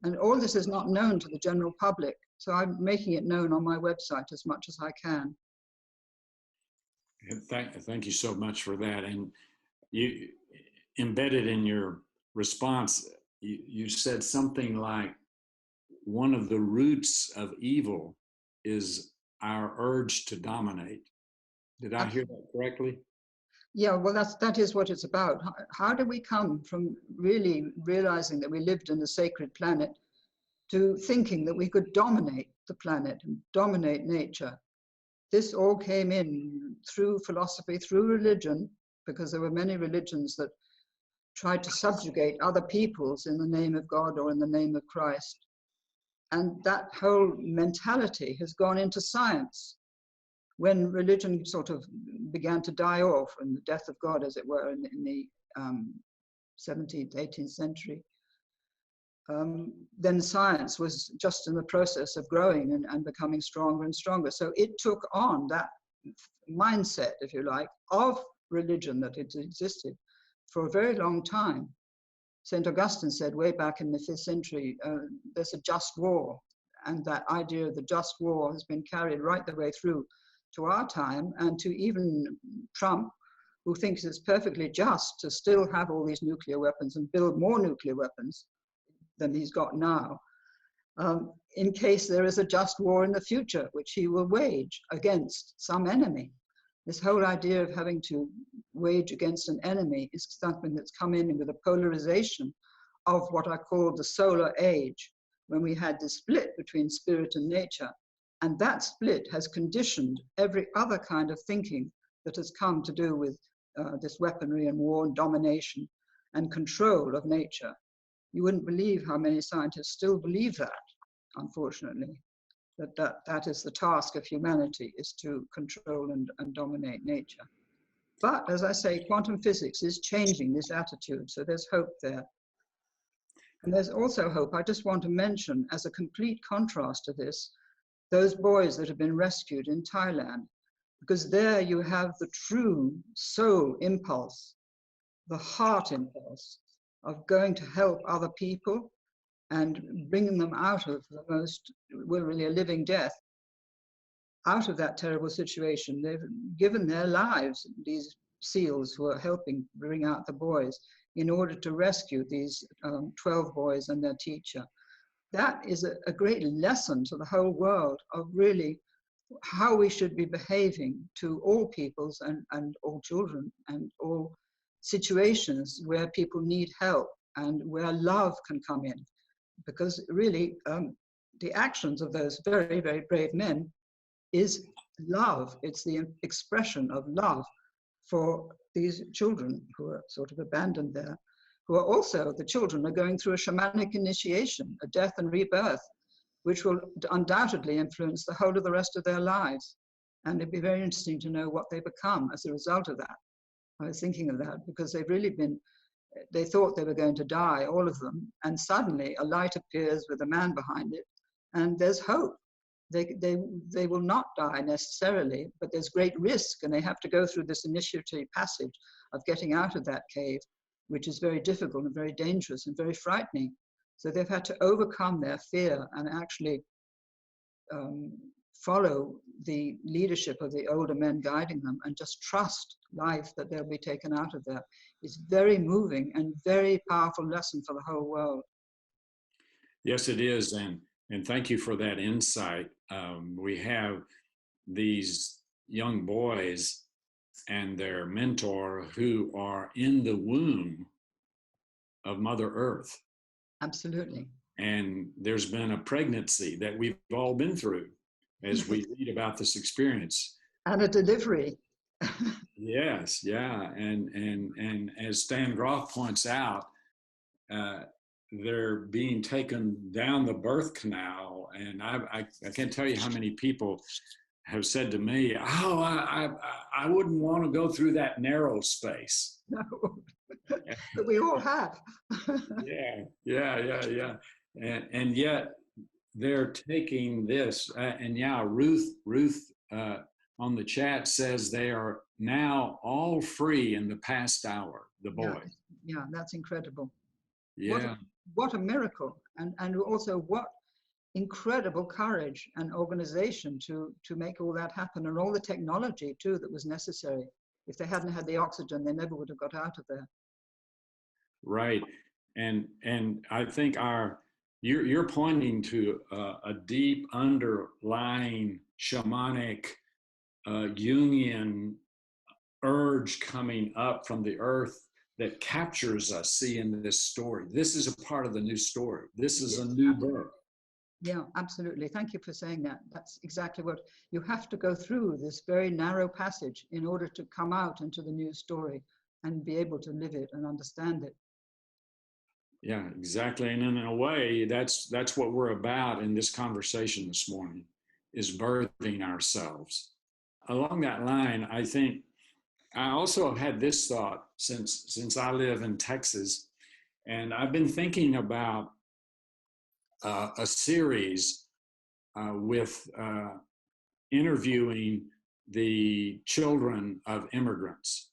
And all this is not known to the general public. So I'm making it known on my website as much as I can. Thank you so much for that. And you embedded in your response, you said something like, one of the roots of evil is our urge to dominate. Did I hear that correctly? Yeah, well, that is what it's about. How do we come from really realizing that we lived in a sacred planet to thinking that we could dominate the planet and dominate nature? This all came in through philosophy, through religion, because there were many religions that tried to subjugate other peoples in the name of God or in the name of Christ. And that whole mentality has gone into science. When religion sort of began to die off, and the death of God, as it were, in the 17th, 18th century, then science was just in the process of growing and becoming stronger and stronger. So it took on that mindset, if you like, of religion that had existed for a very long time. St. Augustine said way back in the 5th century, there's a just war. And that idea of the just war has been carried right the way through to our time, and to even Trump, who thinks it's perfectly just to still have all these nuclear weapons and build more nuclear weapons than he's got now, in case there is a just war in the future, which he will wage against some enemy. This whole idea of having to wage against an enemy is something that's come in with a polarization of what I call the solar age, when we had this split between spirit and nature. And that split has conditioned every other kind of thinking that has come to do with this weaponry and war and domination and control of nature. You wouldn't believe how many scientists still believe that, unfortunately, that is the task of humanity, is to control and dominate nature. But as I say, quantum physics is changing this attitude, so there's hope there. And there's also hope. I just want to mention, as a complete contrast to this, those boys that have been rescued in Thailand, because there you have the true soul impulse, the heart impulse of going to help other people and bringing them out of the most, well, really a living death, out of that terrible situation. They've given their lives, these SEALs who are helping bring out the boys, in order to rescue these 12 boys and their teacher. That is a great lesson to the whole world of really how we should be behaving to all peoples and all children and all situations where people need help and where love can come in. Because really, the actions of those very, very brave men is love. It's the expression of love for these children who are sort of abandoned there, who are also, the children are going through a shamanic initiation, a death and rebirth, which will undoubtedly influence the whole of the rest of their lives. And it'd be very interesting to know what they become as a result of that. I was thinking of that because they've really been, they thought they were going to die, all of them, and suddenly a light appears with a man behind it, and there's hope. They will not die necessarily, but there's great risk, and they have to go through this initiatory passage of getting out of that cave, which is very difficult and very dangerous and very frightening. So they've had to overcome their fear and actually follow the leadership of the older men guiding them and just trust life that they'll be taken out of there. It's very moving and very powerful lesson for the whole world. Yes, it is. And thank you for that insight. We have these young boys and their mentor who are in the womb of Mother Earth. Absolutely. And there's been a pregnancy that we've all been through as we read about this experience. And a delivery. Yes, yeah. And as Stan Groff points out, they're being taken down the birth canal. And I can't tell you how many people have said to me, oh, I wouldn't want to go through that narrow space. No, but we all have. Yeah. And yet they're taking this, and yeah, Ruth on the chat says they are now all free in the past hour, the boy. Yeah, that's incredible. Yeah. What a miracle. And also what incredible courage and organization to make all that happen, and all the technology too that was necessary. If they hadn't had the oxygen, they never would have got out of there. Right. And I think you're pointing to a deep underlying shamanic Jungian urge coming up from the earth that captures us, see, in this story. This is a part of the new story. This is a new birth. Yeah, absolutely. Thank you for saying that. That's exactly what you have to go through, this very narrow passage, in order to come out into the new story and be able to live it and understand it. Yeah, exactly. And in a way, that's what we're about in this conversation this morning, is birthing ourselves. Along that line, I think I also have had this thought since I live in Texas, and I've been thinking about a series with interviewing the children of immigrants,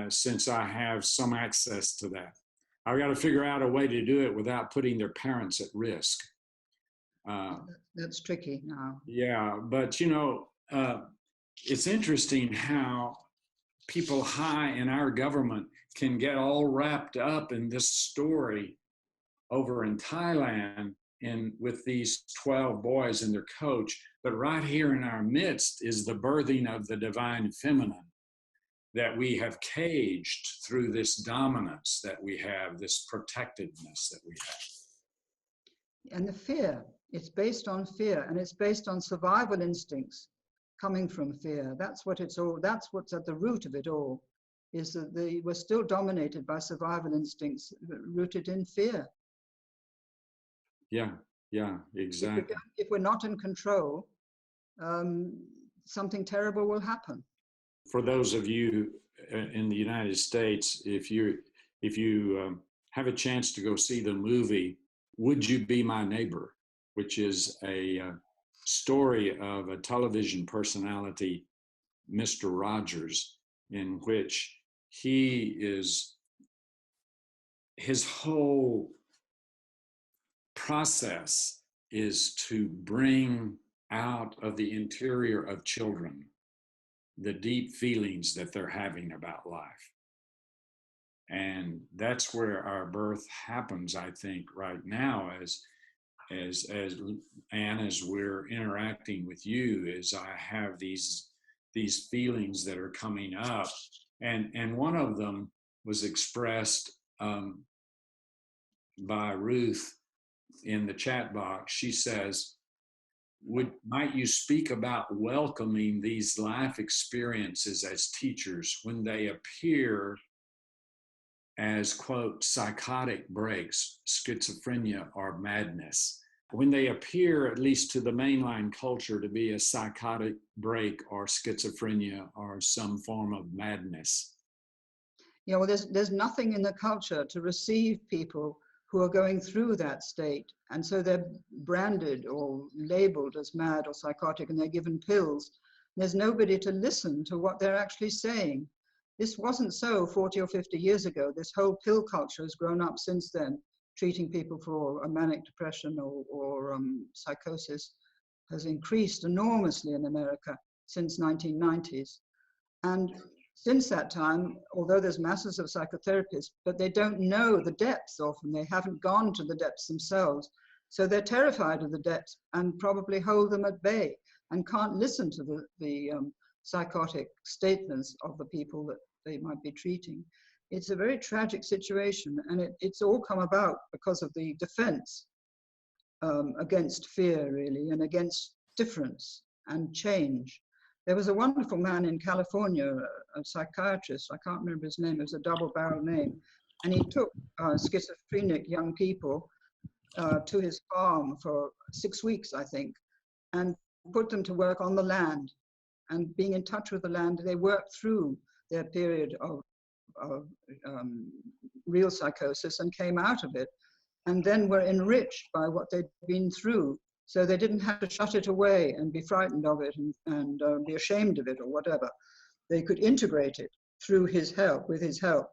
since I have some access to that. I've got to figure out a way to do it without putting their parents at risk. That's tricky now. Yeah, but it's interesting how people high in our government can get all wrapped up in this story over in Thailand with these 12 boys and their coach. But right here in our midst is the birthing of the divine feminine that we have caged through this dominance that we have, this protectiveness that we have. And the fear, it's based on fear, and it's based on survival instincts coming from fear. That's what's at the root of it all, is that we're still dominated by survival instincts rooted in fear. Yeah, exactly. If we're not in control, something terrible will happen. For those of you in the United States, if you have a chance to go see the movie Would You Be My Neighbor, which is a story of a television personality, Mr. Rogers, in which his whole process is to bring out of the interior of children the deep feelings that they're having about life. And that's where our birth happens, I think, right now, as Anne, as we're interacting with you, is I have these feelings that are coming up. And one of them was expressed by Ruth in the chat box. She says, might you speak about welcoming these life experiences as teachers when they appear as, quote, psychotic breaks, schizophrenia, or madness? When they appear, at least to the mainline culture, to be a psychotic break or schizophrenia or some form of madness. Yeah, well, there's nothing in the culture to receive people who are going through that state. And so they're branded or labeled as mad or psychotic, and they're given pills. There's nobody to listen to what they're actually saying. This wasn't so 40 or 50 years ago. This whole pill culture has grown up since then. Treating people for a manic depression or psychosis has increased enormously in America since 1990s. And since that time, although there's masses of psychotherapists, but they don't know the depths often. They haven't gone to the depths themselves. So they're terrified of the depths and probably hold them at bay and can't listen to the psychotic statements of the people that they might be treating. It's a very tragic situation, and it's all come about because of the defense against fear, really, and against difference and change. There was a wonderful man in California, a psychiatrist, I can't remember his name, it was a double-barrel name, and he took schizophrenic young people to his farm for 6 weeks, I think, and put them to work on the land. And being in touch with the land, they worked through their period of real psychosis and came out of it, and then were enriched by what they'd been through. So they didn't have to shut it away and be frightened of it and be ashamed of it or whatever. They could integrate it through his help, with his help.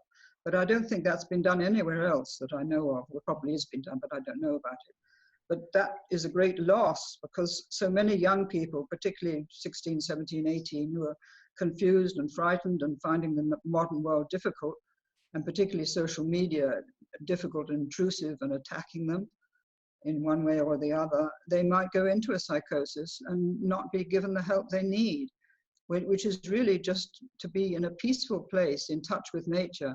But I don't think that's been done anywhere else that I know of. Well, probably has been done, but I don't know about it. But that is a great loss, because so many young people, particularly 16, 17, 18, who are confused and frightened and finding the modern world difficult, and particularly social media difficult and intrusive and attacking them in one way or the other, they might go into a psychosis and not be given the help they need, which is really just to be in a peaceful place, in touch with nature,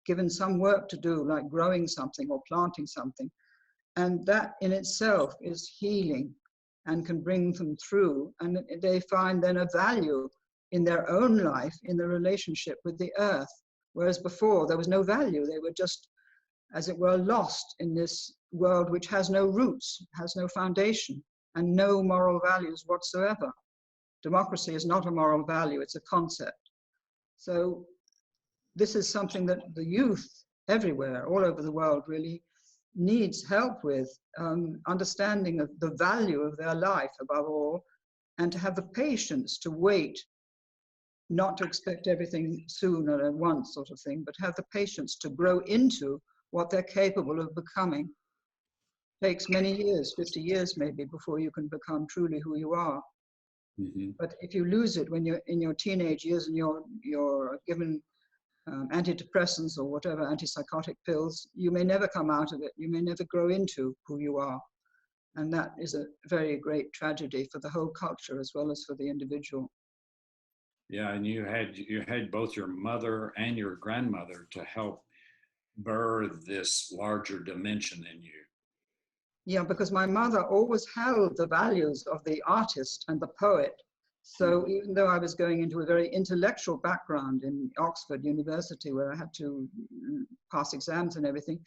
given some work to do, like growing something or planting something. And that in itself is healing and can bring them through. And they find then a value in their own life, in the relationship with the earth. Whereas before there was no value. They were just, as it were, lost in this world which has no roots, has no foundation, and no moral values whatsoever. Democracy is not a moral value, it's a concept. So this is something that the youth everywhere, all over the world, really needs help with, understanding of the value of their life above all, and to have the patience to wait, not to expect everything soon or at once sort of thing, but have the patience to grow into what they're capable of becoming. It takes many years, 50 years maybe, before you can become truly who you are. Mm-hmm. But if you lose it when you're in your teenage years and you're given antidepressants or whatever, antipsychotic pills, you may never come out of it. You may never grow into who you are. And that is a very great tragedy for the whole culture as well as for the individual. Yeah, and you had both your mother and your grandmother to help birth this larger dimension in you. Yeah, because my mother always held the values of the artist and the poet. So even though I was going into a very intellectual background in Oxford University, where I had to pass exams and everything,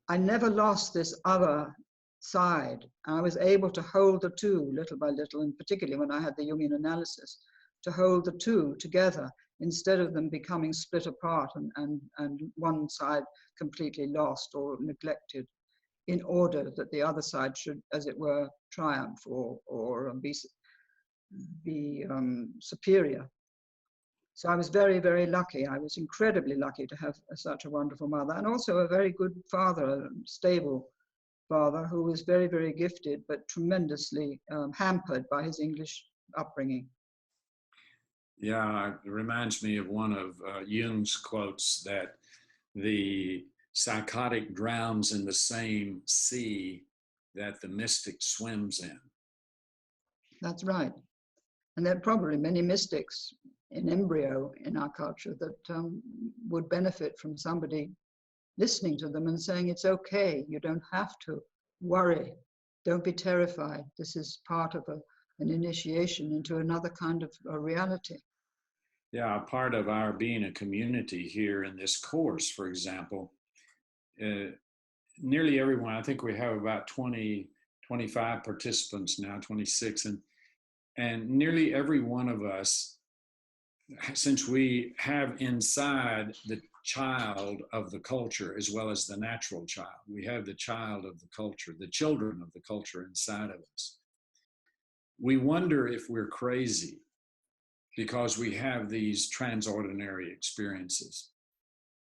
I never lost this other side. I was able to hold the two little by little, and particularly when I had the Jungian analysis, to hold the two together instead of them becoming split apart and one side completely lost or neglected, in order that the other side should, as it were, triumph or be superior. So I was very, very lucky. I was incredibly lucky to have such a wonderful mother, and also a very good father, a stable father who was very, very gifted, but tremendously hampered by his English upbringing. Yeah, it reminds me of one of Jung's quotes, that the psychotic drowns in the same sea that the mystic swims in. That's right. And there are probably many mystics in embryo in our culture that would benefit from somebody listening to them and saying, it's okay, you don't have to worry, don't be terrified. This is part of an initiation into another kind of a reality. Yeah, part of our being a community here in this course, for example, nearly everyone, I think we have about 20, 25 participants now, 26, and nearly every one of us, since we have inside the child of the culture as well as the natural child, we have the child of the culture, the children of the culture inside of us. We wonder if we're crazy because we have these transordinary experiences.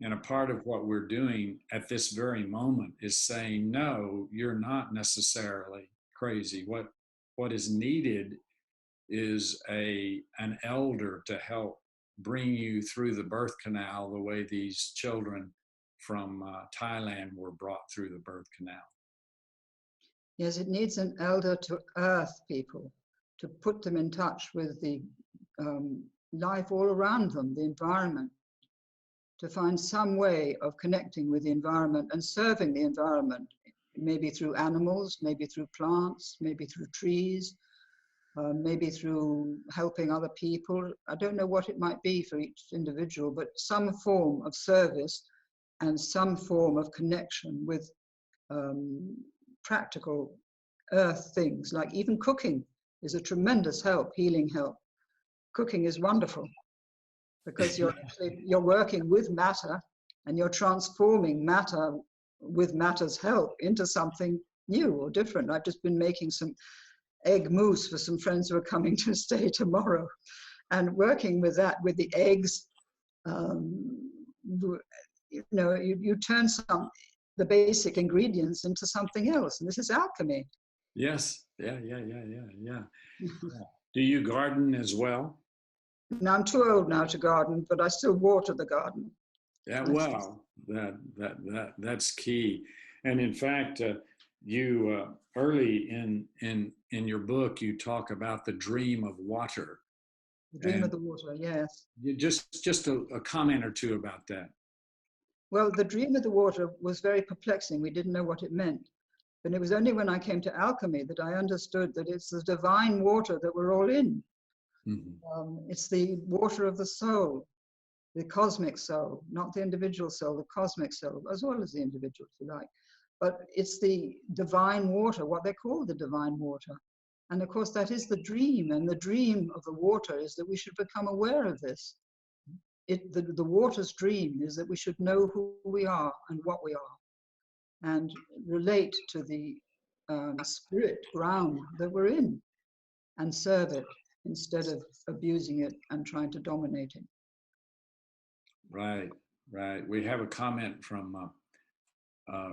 And a part of what we're doing at this very moment is saying, no, you're not necessarily crazy. What is needed is an elder to help bring you through the birth canal the way these children from Thailand were brought through the birth canal. Yes, it needs an elder to earth people, to put them in touch with the life all around them, the environment, to find some way of connecting with the environment and serving the environment, maybe through animals, maybe through plants, maybe through trees, maybe through helping other people. I don't know what it might be for each individual, but some form of service and some form of connection with practical earth things, like even cooking is a tremendous help, healing help. Cooking is wonderful because you're working with matter and you're transforming matter with matter's help into something new or different. I've just been making some egg mousse for some friends who are coming to stay tomorrow, and working with that, with the eggs, you turn the basic ingredients into something else, and this is alchemy. Yes, yeah. Do you garden as well? Now, I'm too old now to garden, but I still water the garden. Yeah, well, that's key. And in fact, you early in your book, you talk about the dream of water. The dream of the water, yes. Just a comment or two about that. Well, the dream of the water was very perplexing. We didn't know what it meant. And it was only when I came to alchemy that I understood that it's the divine water that we're all in. Mm-hmm. It's the water of the soul, the cosmic soul, not the individual soul, the cosmic soul, as well as the individual, if you like. But it's the divine water, what they call the divine water. And of course, that is the dream. And the dream of the water is that we should become aware of this. The water's dream is that we should know who we are and what we are, and relate to the spirit ground that we're in and serve it instead of abusing it and trying to dominate it. Right. We have a comment from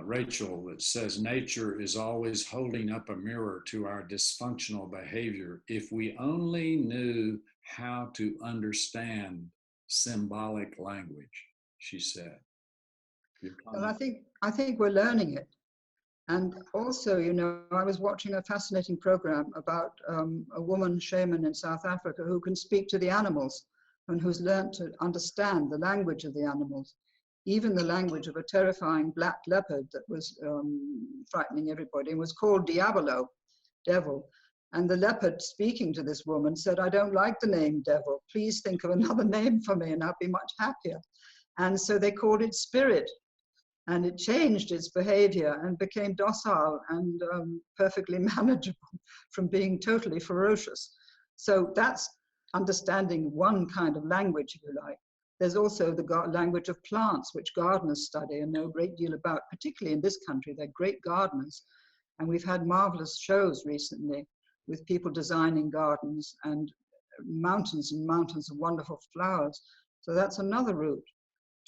Rachel that says, nature is always holding up a mirror to our dysfunctional behavior. If we only knew how to understand symbolic language, she said. Well, I think we're learning it. And also, I was watching a fascinating program about a woman shaman in South Africa who can speak to the animals and who's learned to understand the language of the animals, even the language of a terrifying black leopard that was frightening everybody, and was called Diabolo, devil. And the leopard, speaking to this woman, said, "I don't like the name devil. Please think of another name for me and I'll be much happier." And so they called it spirit. And it changed its behavior and became docile and perfectly manageable from being totally ferocious. So that's understanding one kind of language, if you like. There's also the language of plants, which gardeners study and know a great deal about, particularly in this country. They're great gardeners. And we've had marvelous shows recently with people designing gardens and mountains of wonderful flowers. So that's another route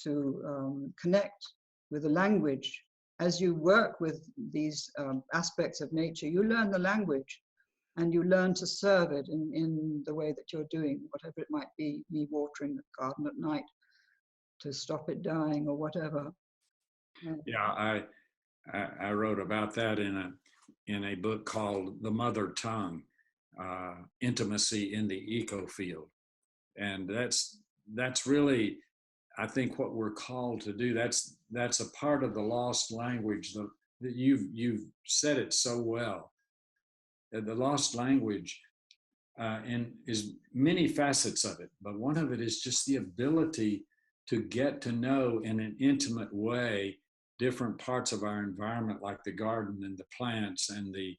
to connect with the language. As you work with these aspects of nature, you learn the language and you learn to serve it in the way that you're doing, whatever it might be, me watering the garden at night to stop it dying or whatever. Yeah, I wrote about that in a book called The Mother Tongue, Intimacy in the Eco Field. And that's really, I think, what we're called to do. That's a part of the lost language that you've said it so well. The lost language and is many facets of it, but one of it is just the ability to get to know in an intimate way different parts of our environment, like the garden and the plants and the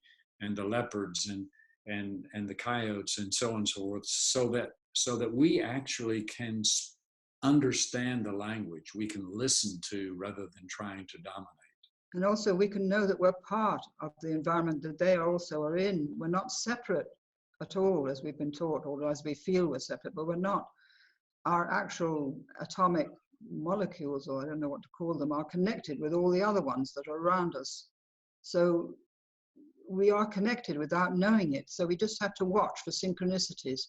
leopards and the coyotes and so on and so forth, so that we actually can understand the language we can listen to rather than trying to dominate. And also we can know that we're part of the environment that they also are in. We're not separate at all, as we've been taught, or as we feel we're separate, but we're not. Our actual atomic molecules, or I don't know what to call them, are connected with all the other ones that are around us. So we are connected without knowing it. So we just have to watch for synchronicities,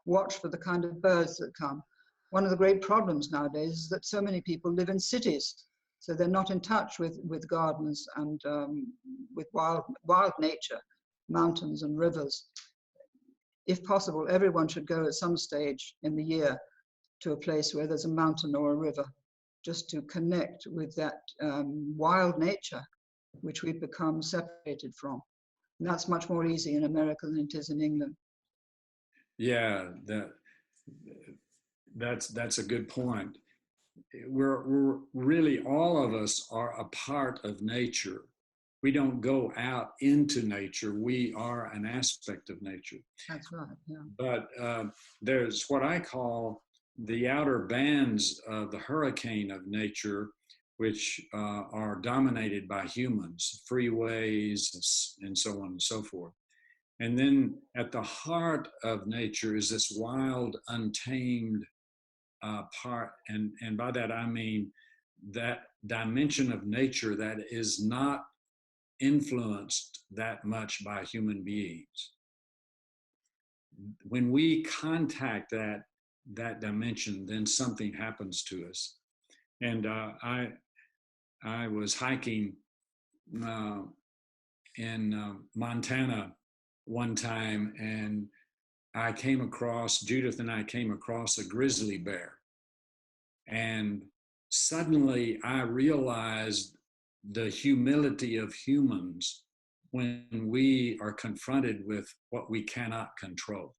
watch for the kind of birds that come. One of the great problems nowadays is that so many people live in cities, so they're not in touch with gardens and with wild nature, mountains and rivers. if possible, everyone should go at some stage in the year to a place where there's a mountain or a river, just to connect with that wild nature which we've become separated from. And that's much more easy in America than it is in England. Yeah, that's a good point. We're really, all of us are a part of nature. We don't go out into nature. We are an aspect of nature. That's right, yeah. But there's what I call the outer bands of the hurricane of nature, which are dominated by humans, freeways, and so on and so forth. And then at the heart of nature is this wild, untamed part. And by that, I mean that dimension of nature that is not influenced that much by human beings. When we contact that dimension, then something happens to us. And I was hiking in Montana one time, and Judith and I came across a grizzly bear. And suddenly I realized the humility of humans when we are confronted with what we cannot control.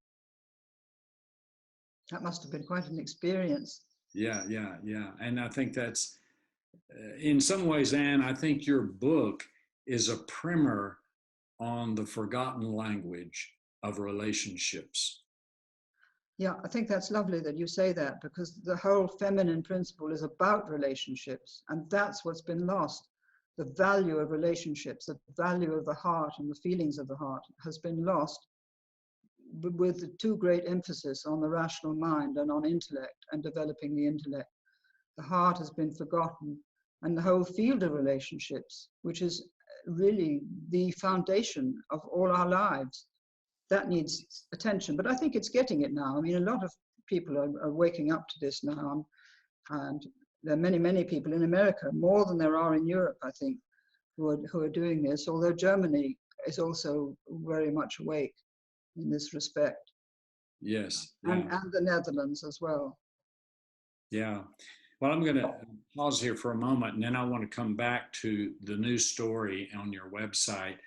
That must have been quite an experience. Yeah. And I think that's, in some ways, Anne, I think your book is a primer on the forgotten language of relationships. Yeah, I think that's lovely that you say that, because the whole feminine principle is about relationships, and that's what's been lost. The value of relationships, the value of the heart and the feelings of the heart has been lost with the too great emphasis on the rational mind and on intellect and developing the intellect. The heart has been forgotten, and the whole field of relationships, which is really the foundation of all our lives, that needs attention. But I think it's getting it now. I mean, a lot of people are waking up to this now, and there are many, many people in America, more than there are in Europe, I think, who are doing this, although Germany is also very much awake in this respect. Yes. And the Netherlands as well. Yeah. Well, I'm going to pause here for a moment, and then I want to come back to the new story on your website.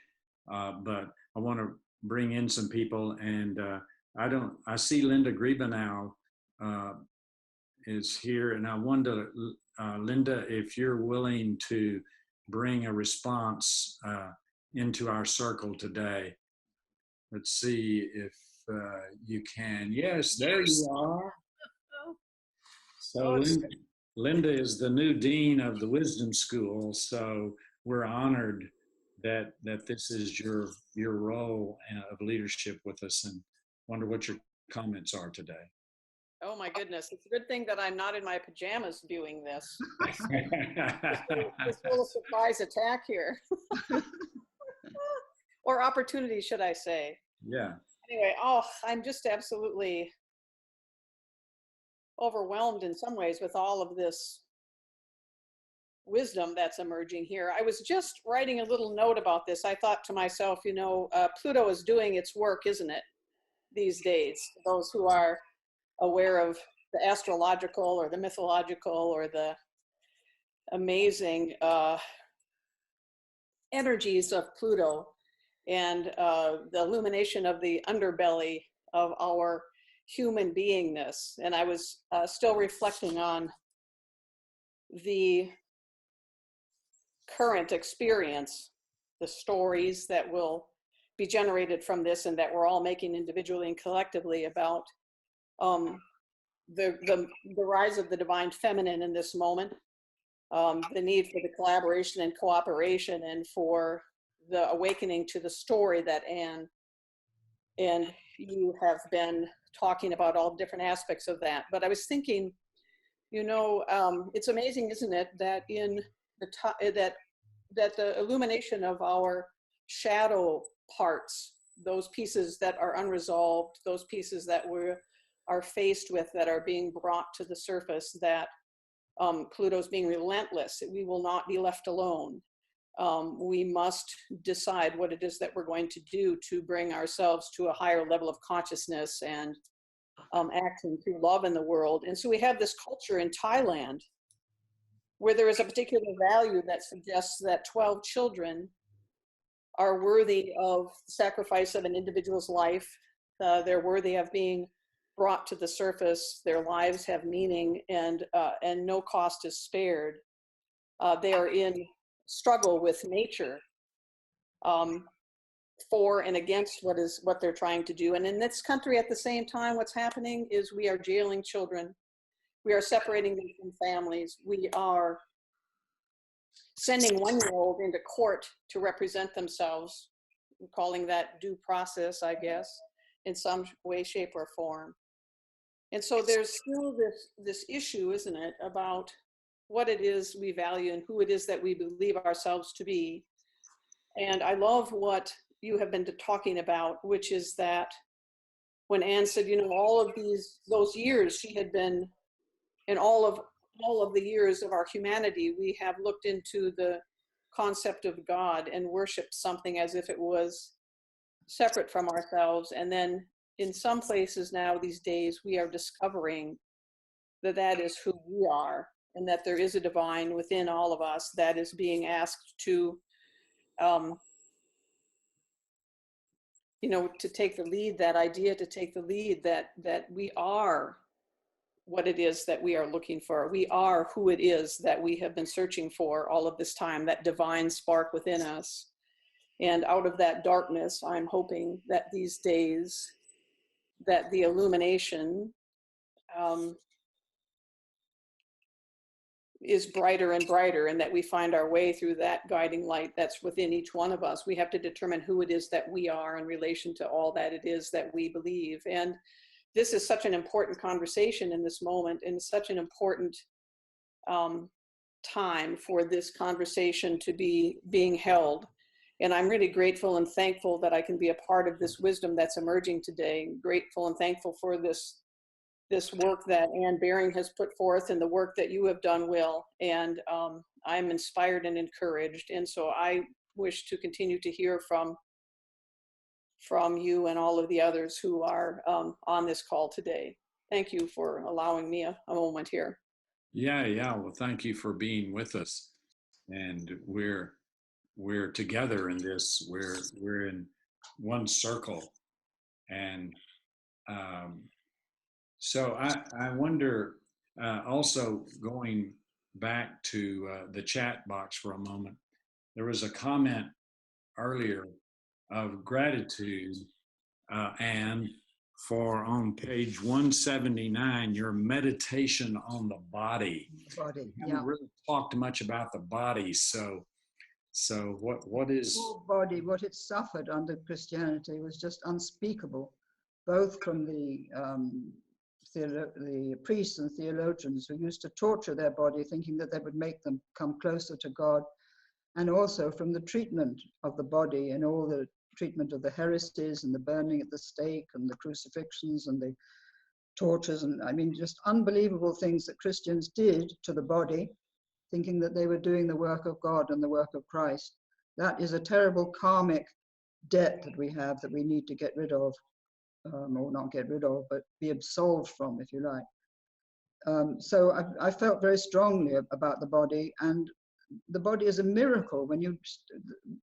But I want to bring in some people, and I see Linda Griebenow is here, and I wonder, Linda, if you're willing to bring a response into our circle today. Let's see if you can. Yes, there you are. So Linda is the new dean of the Wisdom School, so we're honored that this is your role of leadership with us, and wonder what your comments are today. Oh my goodness, it's a good thing that I'm not in my pajamas doing this. This little surprise attack here. Or opportunity, should I say. Yeah. Anyway, I'm just absolutely overwhelmed in some ways with all of this wisdom that's emerging here. I was just writing a little note about this. I thought to myself, Pluto is doing its work, isn't it, these days? Those who are aware of the astrological or the mythological or the amazing energies of Pluto and the illumination of the underbelly of our human beingness. And I was still reflecting on the current experience, the stories that will be generated from this and that we're all making individually and collectively about the rise of the divine feminine in this moment, the need for the collaboration and cooperation, and for the awakening to the story that Anne and you have been talking about, all different aspects of that. But I was thinking, it's amazing, isn't it, that in the that the illumination of our shadow parts, those pieces that are unresolved, those pieces that we are faced with that are being brought to the surface, that Pluto's being relentless, we will not be left alone. we must decide what it is that we're going to do to bring ourselves to a higher level of consciousness and acting through love in the world. And so we have this culture in Thailand where there is a particular value that suggests that 12 children are worthy of sacrifice of an individual's life. They're worthy of being brought to the surface. Their lives have meaning, and no cost is spared. They are in struggle with nature for and against what they're trying to do. And in this country, at the same time, what's happening is we are jailing children. We are separating them from families. We are sending 1-year-old into court to represent themselves, calling that due process, I guess, in some way, shape, or form. And so there's still this issue, isn't it, about what it is we value and who it is that we believe ourselves to be. And I love what you have been talking about, which is that when Anne said, you know, all of those years she had been, in all of the years of our humanity, we have looked into the concept of God and worshiped something as if it was separate from ourselves. And then in some places now these days, we are discovering that that is who we are, and that there is a divine within all of us that is being asked to, you know, to take the lead, that idea to take the lead, that we are what it is that we are looking for. We are who it is that we have been searching for all of this time, that divine spark within us. And out of that darkness, I'm hoping that these days, that the illumination is brighter and brighter, and that we find our way through that guiding light that's within each one of us. We have to determine who it is that we are in relation to all that it is that we believe. And this is such an important conversation in this moment, and such an important time for this conversation to be being held. And I'm really grateful and thankful that I can be a part of this wisdom that's emerging today. Grateful and thankful for this work that Anne Baring has put forth, and the work that you have done, Will. And I'm inspired and encouraged. And so I wish to continue to hear from you and all of the others who are on this call today. Thank you for allowing me a moment here. Yeah. Well, thank you for being with us. And we're together in this. We're in one circle. And so I wonder, also going back to the chat box for a moment, there was a comment earlier of gratitude, and for on page 179, your meditation on the body. Body, We haven't really talked much about the body. So what is the whole body? What it suffered under Christianity was just unspeakable, both from the priests and theologians who used to torture their body, thinking that they would make them come closer to God, and also from the treatment of the body and all the treatment of the heresies and the burning at the stake and the crucifixions and the tortures, and I mean just unbelievable things that Christians did to the body, thinking that they were doing the work of God and the work of Christ. That is a terrible karmic debt that we have, that we need to get rid of, or not get rid of, but be absolved from, if you like. So I felt very strongly about the body, and the body is a miracle. When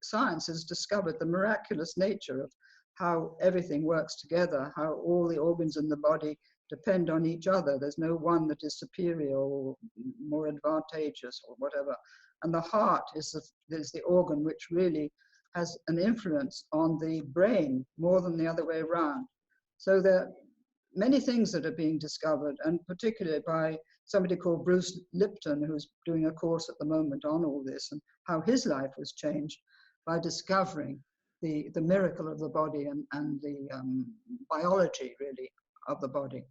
science has discovered the miraculous nature of how everything works together, how all the organs in the body depend on each other. There's no one that is superior or more advantageous or whatever. And the heart is the organ which really has an influence on the brain more than the other way around. So there are many things that are being discovered, and particularly by somebody called Bruce Lipton, who's doing a course at the moment on all this, and how his life was changed by discovering the miracle of the body and the biology, really, of the body.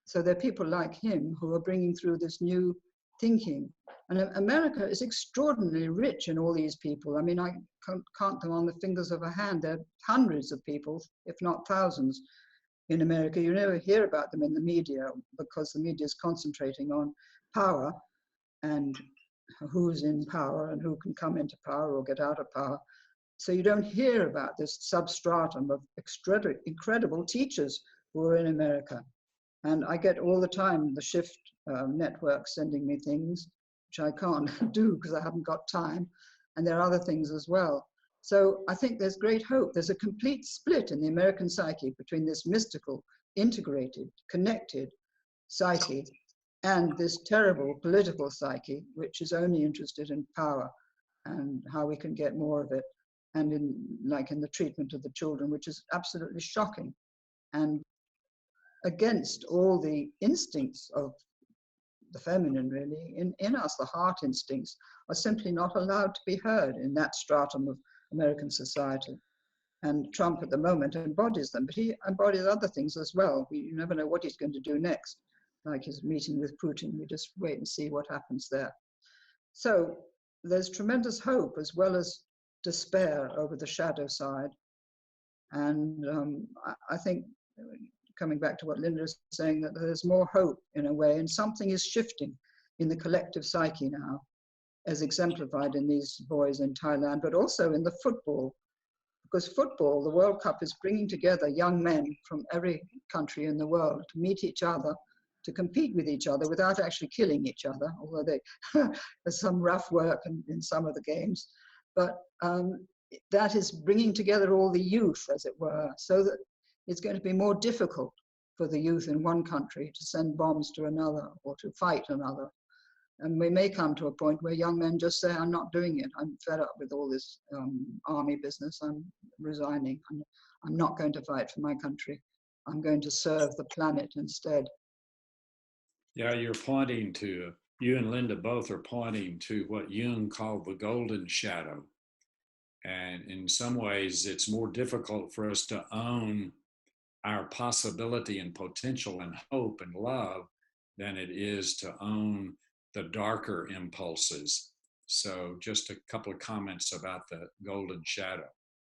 So there are people like him who are bringing through this new thinking. And America is extraordinarily rich in all these people. I mean, I can't count them on the fingers of a hand. There are hundreds of people, if not thousands, in America. You never hear about them in the media because the media is concentrating on power and who's in power and who can come into power or get out of power. So you don't hear about this substratum of incredible teachers who are in America. And I get all the time the Shift network sending me things, which I can't do because I haven't got time. And there are other things as well. So I think there's great hope. There's a complete split in the American psyche between this mystical, integrated, connected psyche and this terrible political psyche, which is only interested in power and how we can get more of it, and in the treatment of the children, which is absolutely shocking and against all the instincts of the feminine, really. In us, the heart instincts are simply not allowed to be heard in that stratum of American society. And Trump at the moment embodies them, but he embodies other things as well. You never know what he's going to do next, like his meeting with Putin. We just wait and see what happens there. So there's tremendous hope as well as despair over the shadow side. And I think, coming back to what Linda is saying, that there's more hope in a way, and something is shifting in the collective psyche now, as exemplified in these boys in Thailand, but also in the football. Because football, the World Cup, is bringing together young men from every country in the world to meet each other, to compete with each other without actually killing each other, although there's some rough work in some of the games. But that is bringing together all the youth, as it were, so that it's going to be more difficult for the youth in one country to send bombs to another or to fight another. And we may come to a point where young men just say, I'm not doing it. I'm fed up with all this army business. I'm resigning. I'm not going to fight for my country. I'm going to serve the planet instead. Yeah, you and Linda both are pointing to what Jung called the golden shadow. And in some ways, it's more difficult for us to own our possibility and potential and hope and love than it is to own the darker impulses. So just a couple of comments about the golden shadow.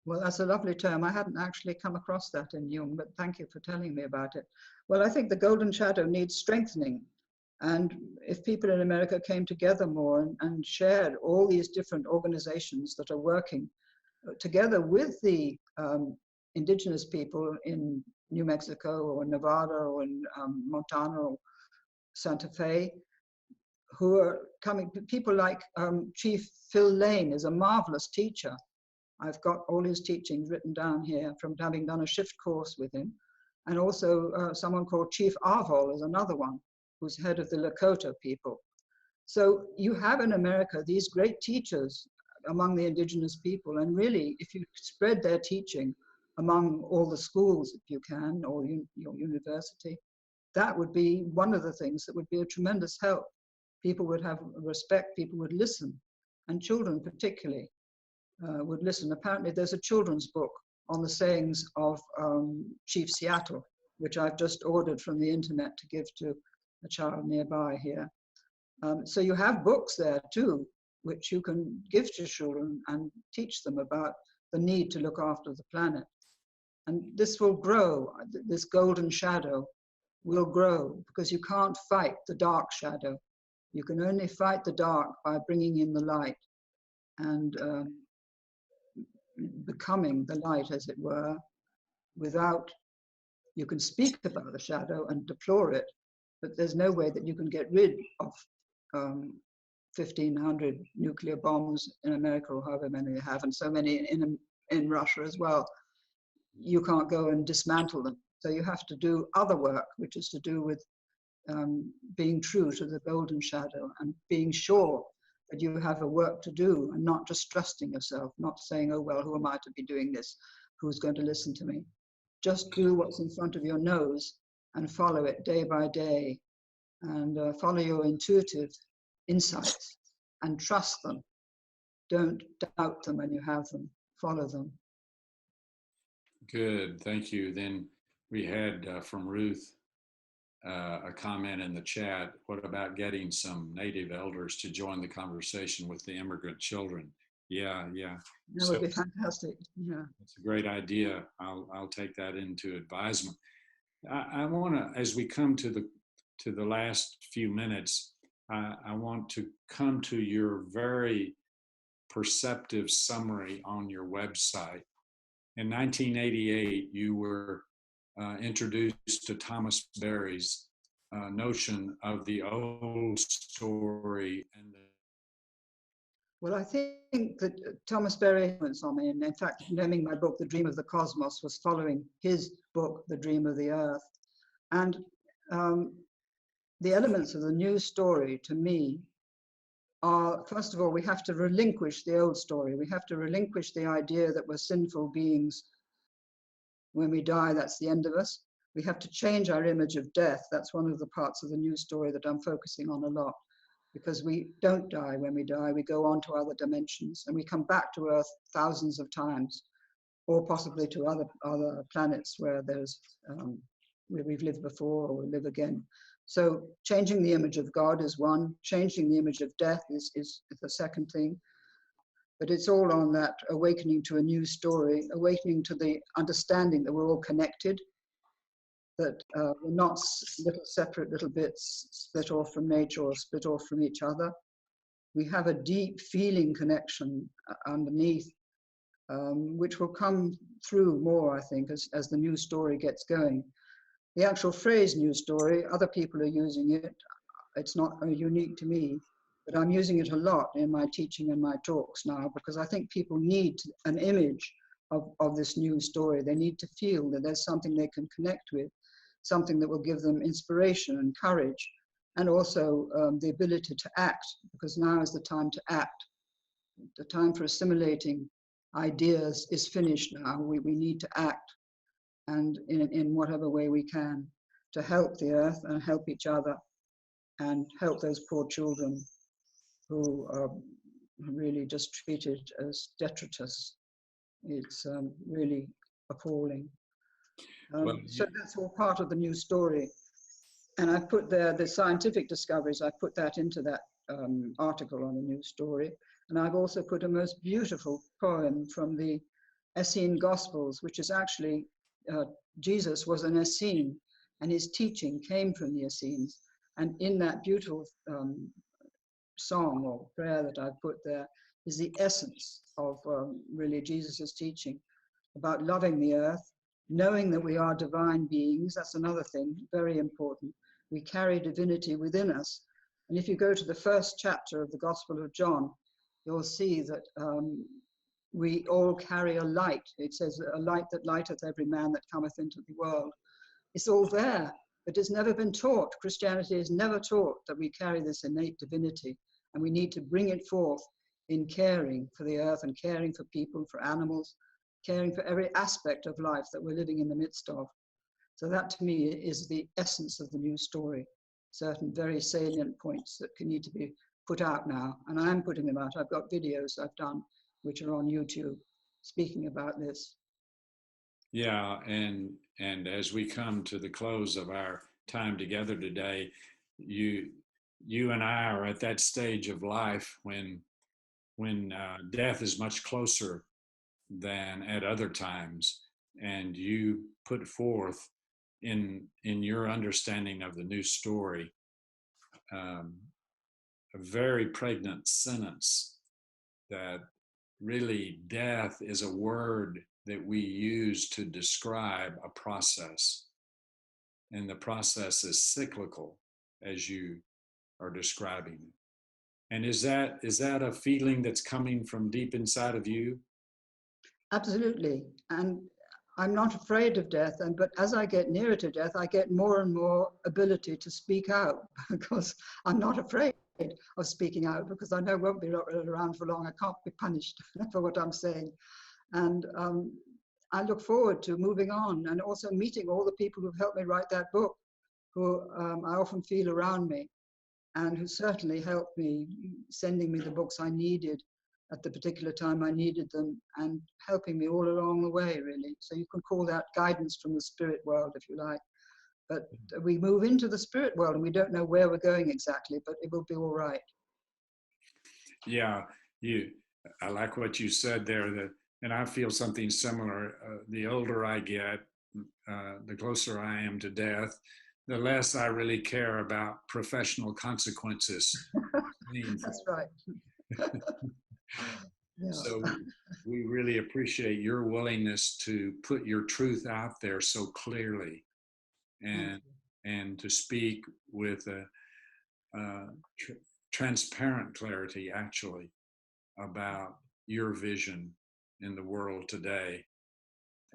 Well, that's a lovely term. I hadn't actually come across that in Jung, but thank you for telling me about it. Well, I think the golden shadow needs strengthening. And if people in America came together more and shared all these different organizations that are working together with the indigenous people in New Mexico or Nevada or in Montana or Santa Fe, who are coming, people like Chief Phil Lane is a marvelous teacher. I've got all his teachings written down here from having done a shift course with him. And also someone called Chief Arvol is another one, who's head of the Lakota people. So you have in America these great teachers among the indigenous people. And really, if you spread their teaching among all the schools, if you can, or your university, that would be one of the things that would be a tremendous help. People would have respect, people would listen, and children particularly would listen. Apparently there's a children's book on the sayings of Chief Seattle, which I've just ordered from the internet to give to a child nearby here. So you have books there too, which you can give to children and teach them about the need to look after the planet. And this will grow, this golden shadow will grow, because you can't fight the dark shadow. You can only fight the dark by bringing in the light and becoming the light, as it were, without, you can speak about the shadow and deplore it, but there's no way that you can get rid of 1,500 nuclear bombs in America, or however many they have, and so many in Russia as well. You can't go and dismantle them. So you have to do other work, which is to do with being true to the golden shadow and being sure that you have a work to do and not just trusting yourself, not saying, oh, well, who am I to be doing this? Who's going to listen to me? Just do what's in front of your nose and follow it day by day, and follow your intuitive insights and trust them. Don't doubt them when you have them. Follow them. Good, thank you. Then we had from Ruth a comment in the chat. What about getting some Native elders to join the conversation with the immigrant children? Yeah. That would be fantastic. Yeah, it's a great idea. I'll take that into advisement. I want to, as we come to the last few minutes, I want to come to your very perceptive summary on your website. In 1988, you were introduced to Thomas Berry's notion of the old story and the. Well, I think that Thomas Berry influenced on me, and in fact, naming my book "The Dream of the Cosmos" was following his book "The Dream of the Earth," and the elements of the new story to me are, first of all, we have to relinquish the old story. We have to relinquish the idea that we're sinful beings. When we die, that's the end of us. We have to change our image of death. That's one of the parts of the new story that I'm focusing on a lot, because we don't die when we die. We go on to other dimensions, and we come back to Earth thousands of times, or possibly to other planets where where we've lived before or live again. So changing the image of God is one, changing the image of death is the second thing. But it's all on that awakening to a new story, awakening to the understanding that we're all connected, that we're not little separate little bits split off from nature or split off from each other. We have a deep feeling connection underneath, which will come through more, I think, as the new story gets going. The actual phrase "new story," other people are using it. It's not unique to me, but I'm using it a lot in my teaching and my talks now, because I think people need an image of this new story. They need to feel that there's something they can connect with, something that will give them inspiration and courage, and also the ability to act, because now is the time to act. The time for assimilating ideas is finished now. We need to act, and in whatever way we can, to help the earth and help each other and help those poor children who are really just treated as detritus. It's really appalling. So that's all part of the new story. And I put there the scientific discoveries, I put that into that article on the new story. And I've also put a most beautiful poem from the Essene Gospels, which is actually, Jesus was an Essene, and his teaching came from the Essenes. And in that beautiful song or prayer that I put there is the essence of really Jesus's teaching about loving the earth, knowing that we are divine beings. That's another thing, very important. We carry divinity within us. And if you go to the first chapter of the Gospel of John, you'll see that we all carry a light. It says, "A light that lighteth every man that cometh into the world." It's all there, but it's never been taught. Christianity has never taught that we carry this innate divinity, and we need to bring it forth in caring for the earth and caring for people, for animals, caring for every aspect of life that we're living in the midst of. So that to me is the essence of the new story. Certain very salient points that need to be put out now, and I am putting them out. I've got videos I've done which are on YouTube speaking about this. Yeah, and as we come to the close of our time together today, you and I are at that stage of life when death is much closer than at other times, and you put forth in your understanding of the new story a very pregnant sentence that really death is a word that we use to describe a process, and the process is cyclical, as you are describing it. And is that a feeling that's coming from deep inside of you? Absolutely. And I'm not afraid of death, but as I get nearer to death, I get more and more ability to speak out, because I'm not afraid of speaking out, because I know I won't be around for long. I can't be punished for what I'm saying. And I look forward to moving on, and also meeting all the people who've helped me write that book, who I often feel around me, and who certainly helped me, sending me the books I needed at the particular time I needed them, and helping me all along the way, really. So you can call that guidance from the spirit world, if you like. But we move into the spirit world, and we don't know where we're going exactly, but it will be all right. Yeah, I like what you said there, and I feel something similar. The older I get, the closer I am to death, the less I really care about professional consequences. That's right. Yeah. So we really appreciate your willingness to put your truth out there so clearly, and to speak with a transparent clarity, actually, about your vision in the world today.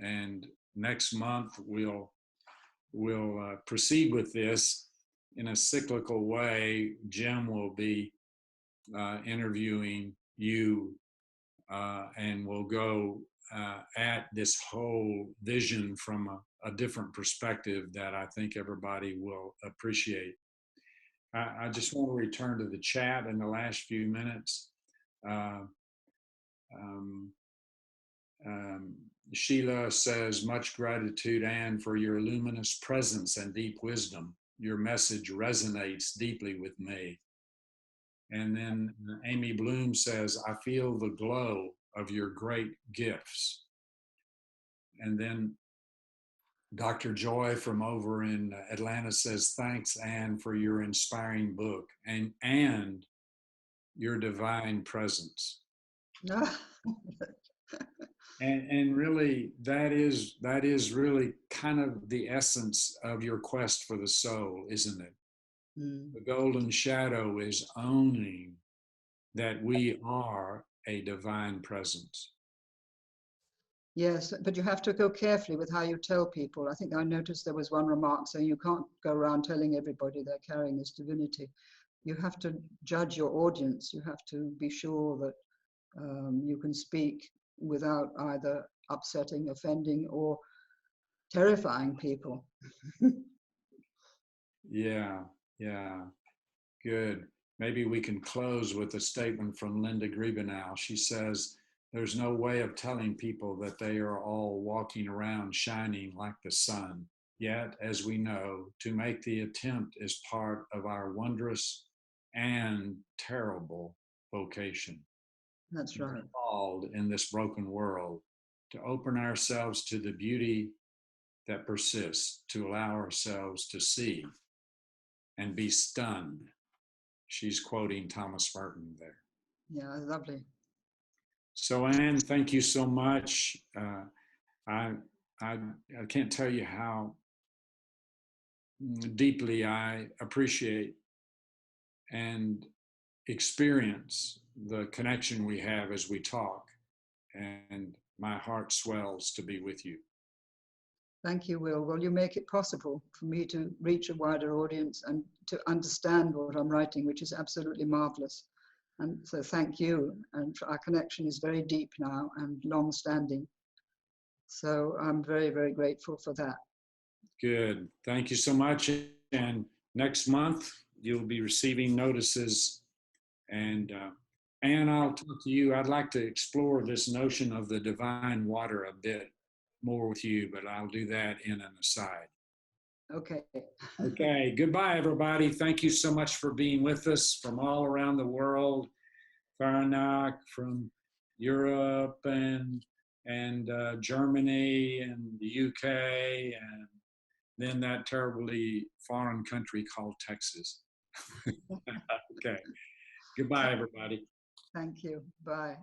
And next month we'll proceed with this in a cyclical way. Jim will be interviewing you, and we'll go at this whole vision from a different perspective that I think everybody will appreciate. I just want to return to the chat in the last few minutes. Sheila says, much gratitude, Anne, for your luminous presence and deep wisdom. Your message resonates deeply with me. And then Amy Bloom says, I feel the glow of your great gifts. And then Dr. Joy from over in Atlanta says, thanks, Anne, for your inspiring book and your divine presence. And really, that is really kind of the essence of your quest for the soul, isn't it? Mm. The golden shadow is owning that we are a divine presence. Yes, but you have to go carefully with how you tell people. I think I noticed there was one remark saying you can't go around telling everybody they're carrying this divinity. You have to judge your audience. You have to be sure that you can speak without either upsetting, offending, or terrifying people. Yeah, good. Maybe we can close with a statement from Linda Griebenow. She says, there's no way of telling people that they are all walking around shining like the sun. Yet, as we know, to make the attempt is part of our wondrous and terrible vocation. That's right. We're called in this broken world to open ourselves to the beauty that persists, to allow ourselves to see and be stunned. She's quoting Thomas Merton there. Yeah, lovely. So, Anne, thank you so much. I can't tell you how deeply I appreciate and experience the connection we have as we talk, and my heart swells to be with you. Thank you, Will. Well, you make it possible for me to reach a wider audience and to understand what I'm writing, which is absolutely marvelous. And so thank you. And our connection is very deep now and long-standing. So I'm very, very grateful for that. Good. Thank you so much. And next month, you'll be receiving notices. And Anne, I'll talk to you. I'd like to explore this notion of the divine water a bit more with you, but I'll do that in an aside. Okay. Okay. Goodbye, everybody. Thank you so much for being with us from all around the world. Fahrenach from Europe and Germany and the UK, and then that terribly foreign country called Texas. Okay. Goodbye, everybody. Thank you. Bye.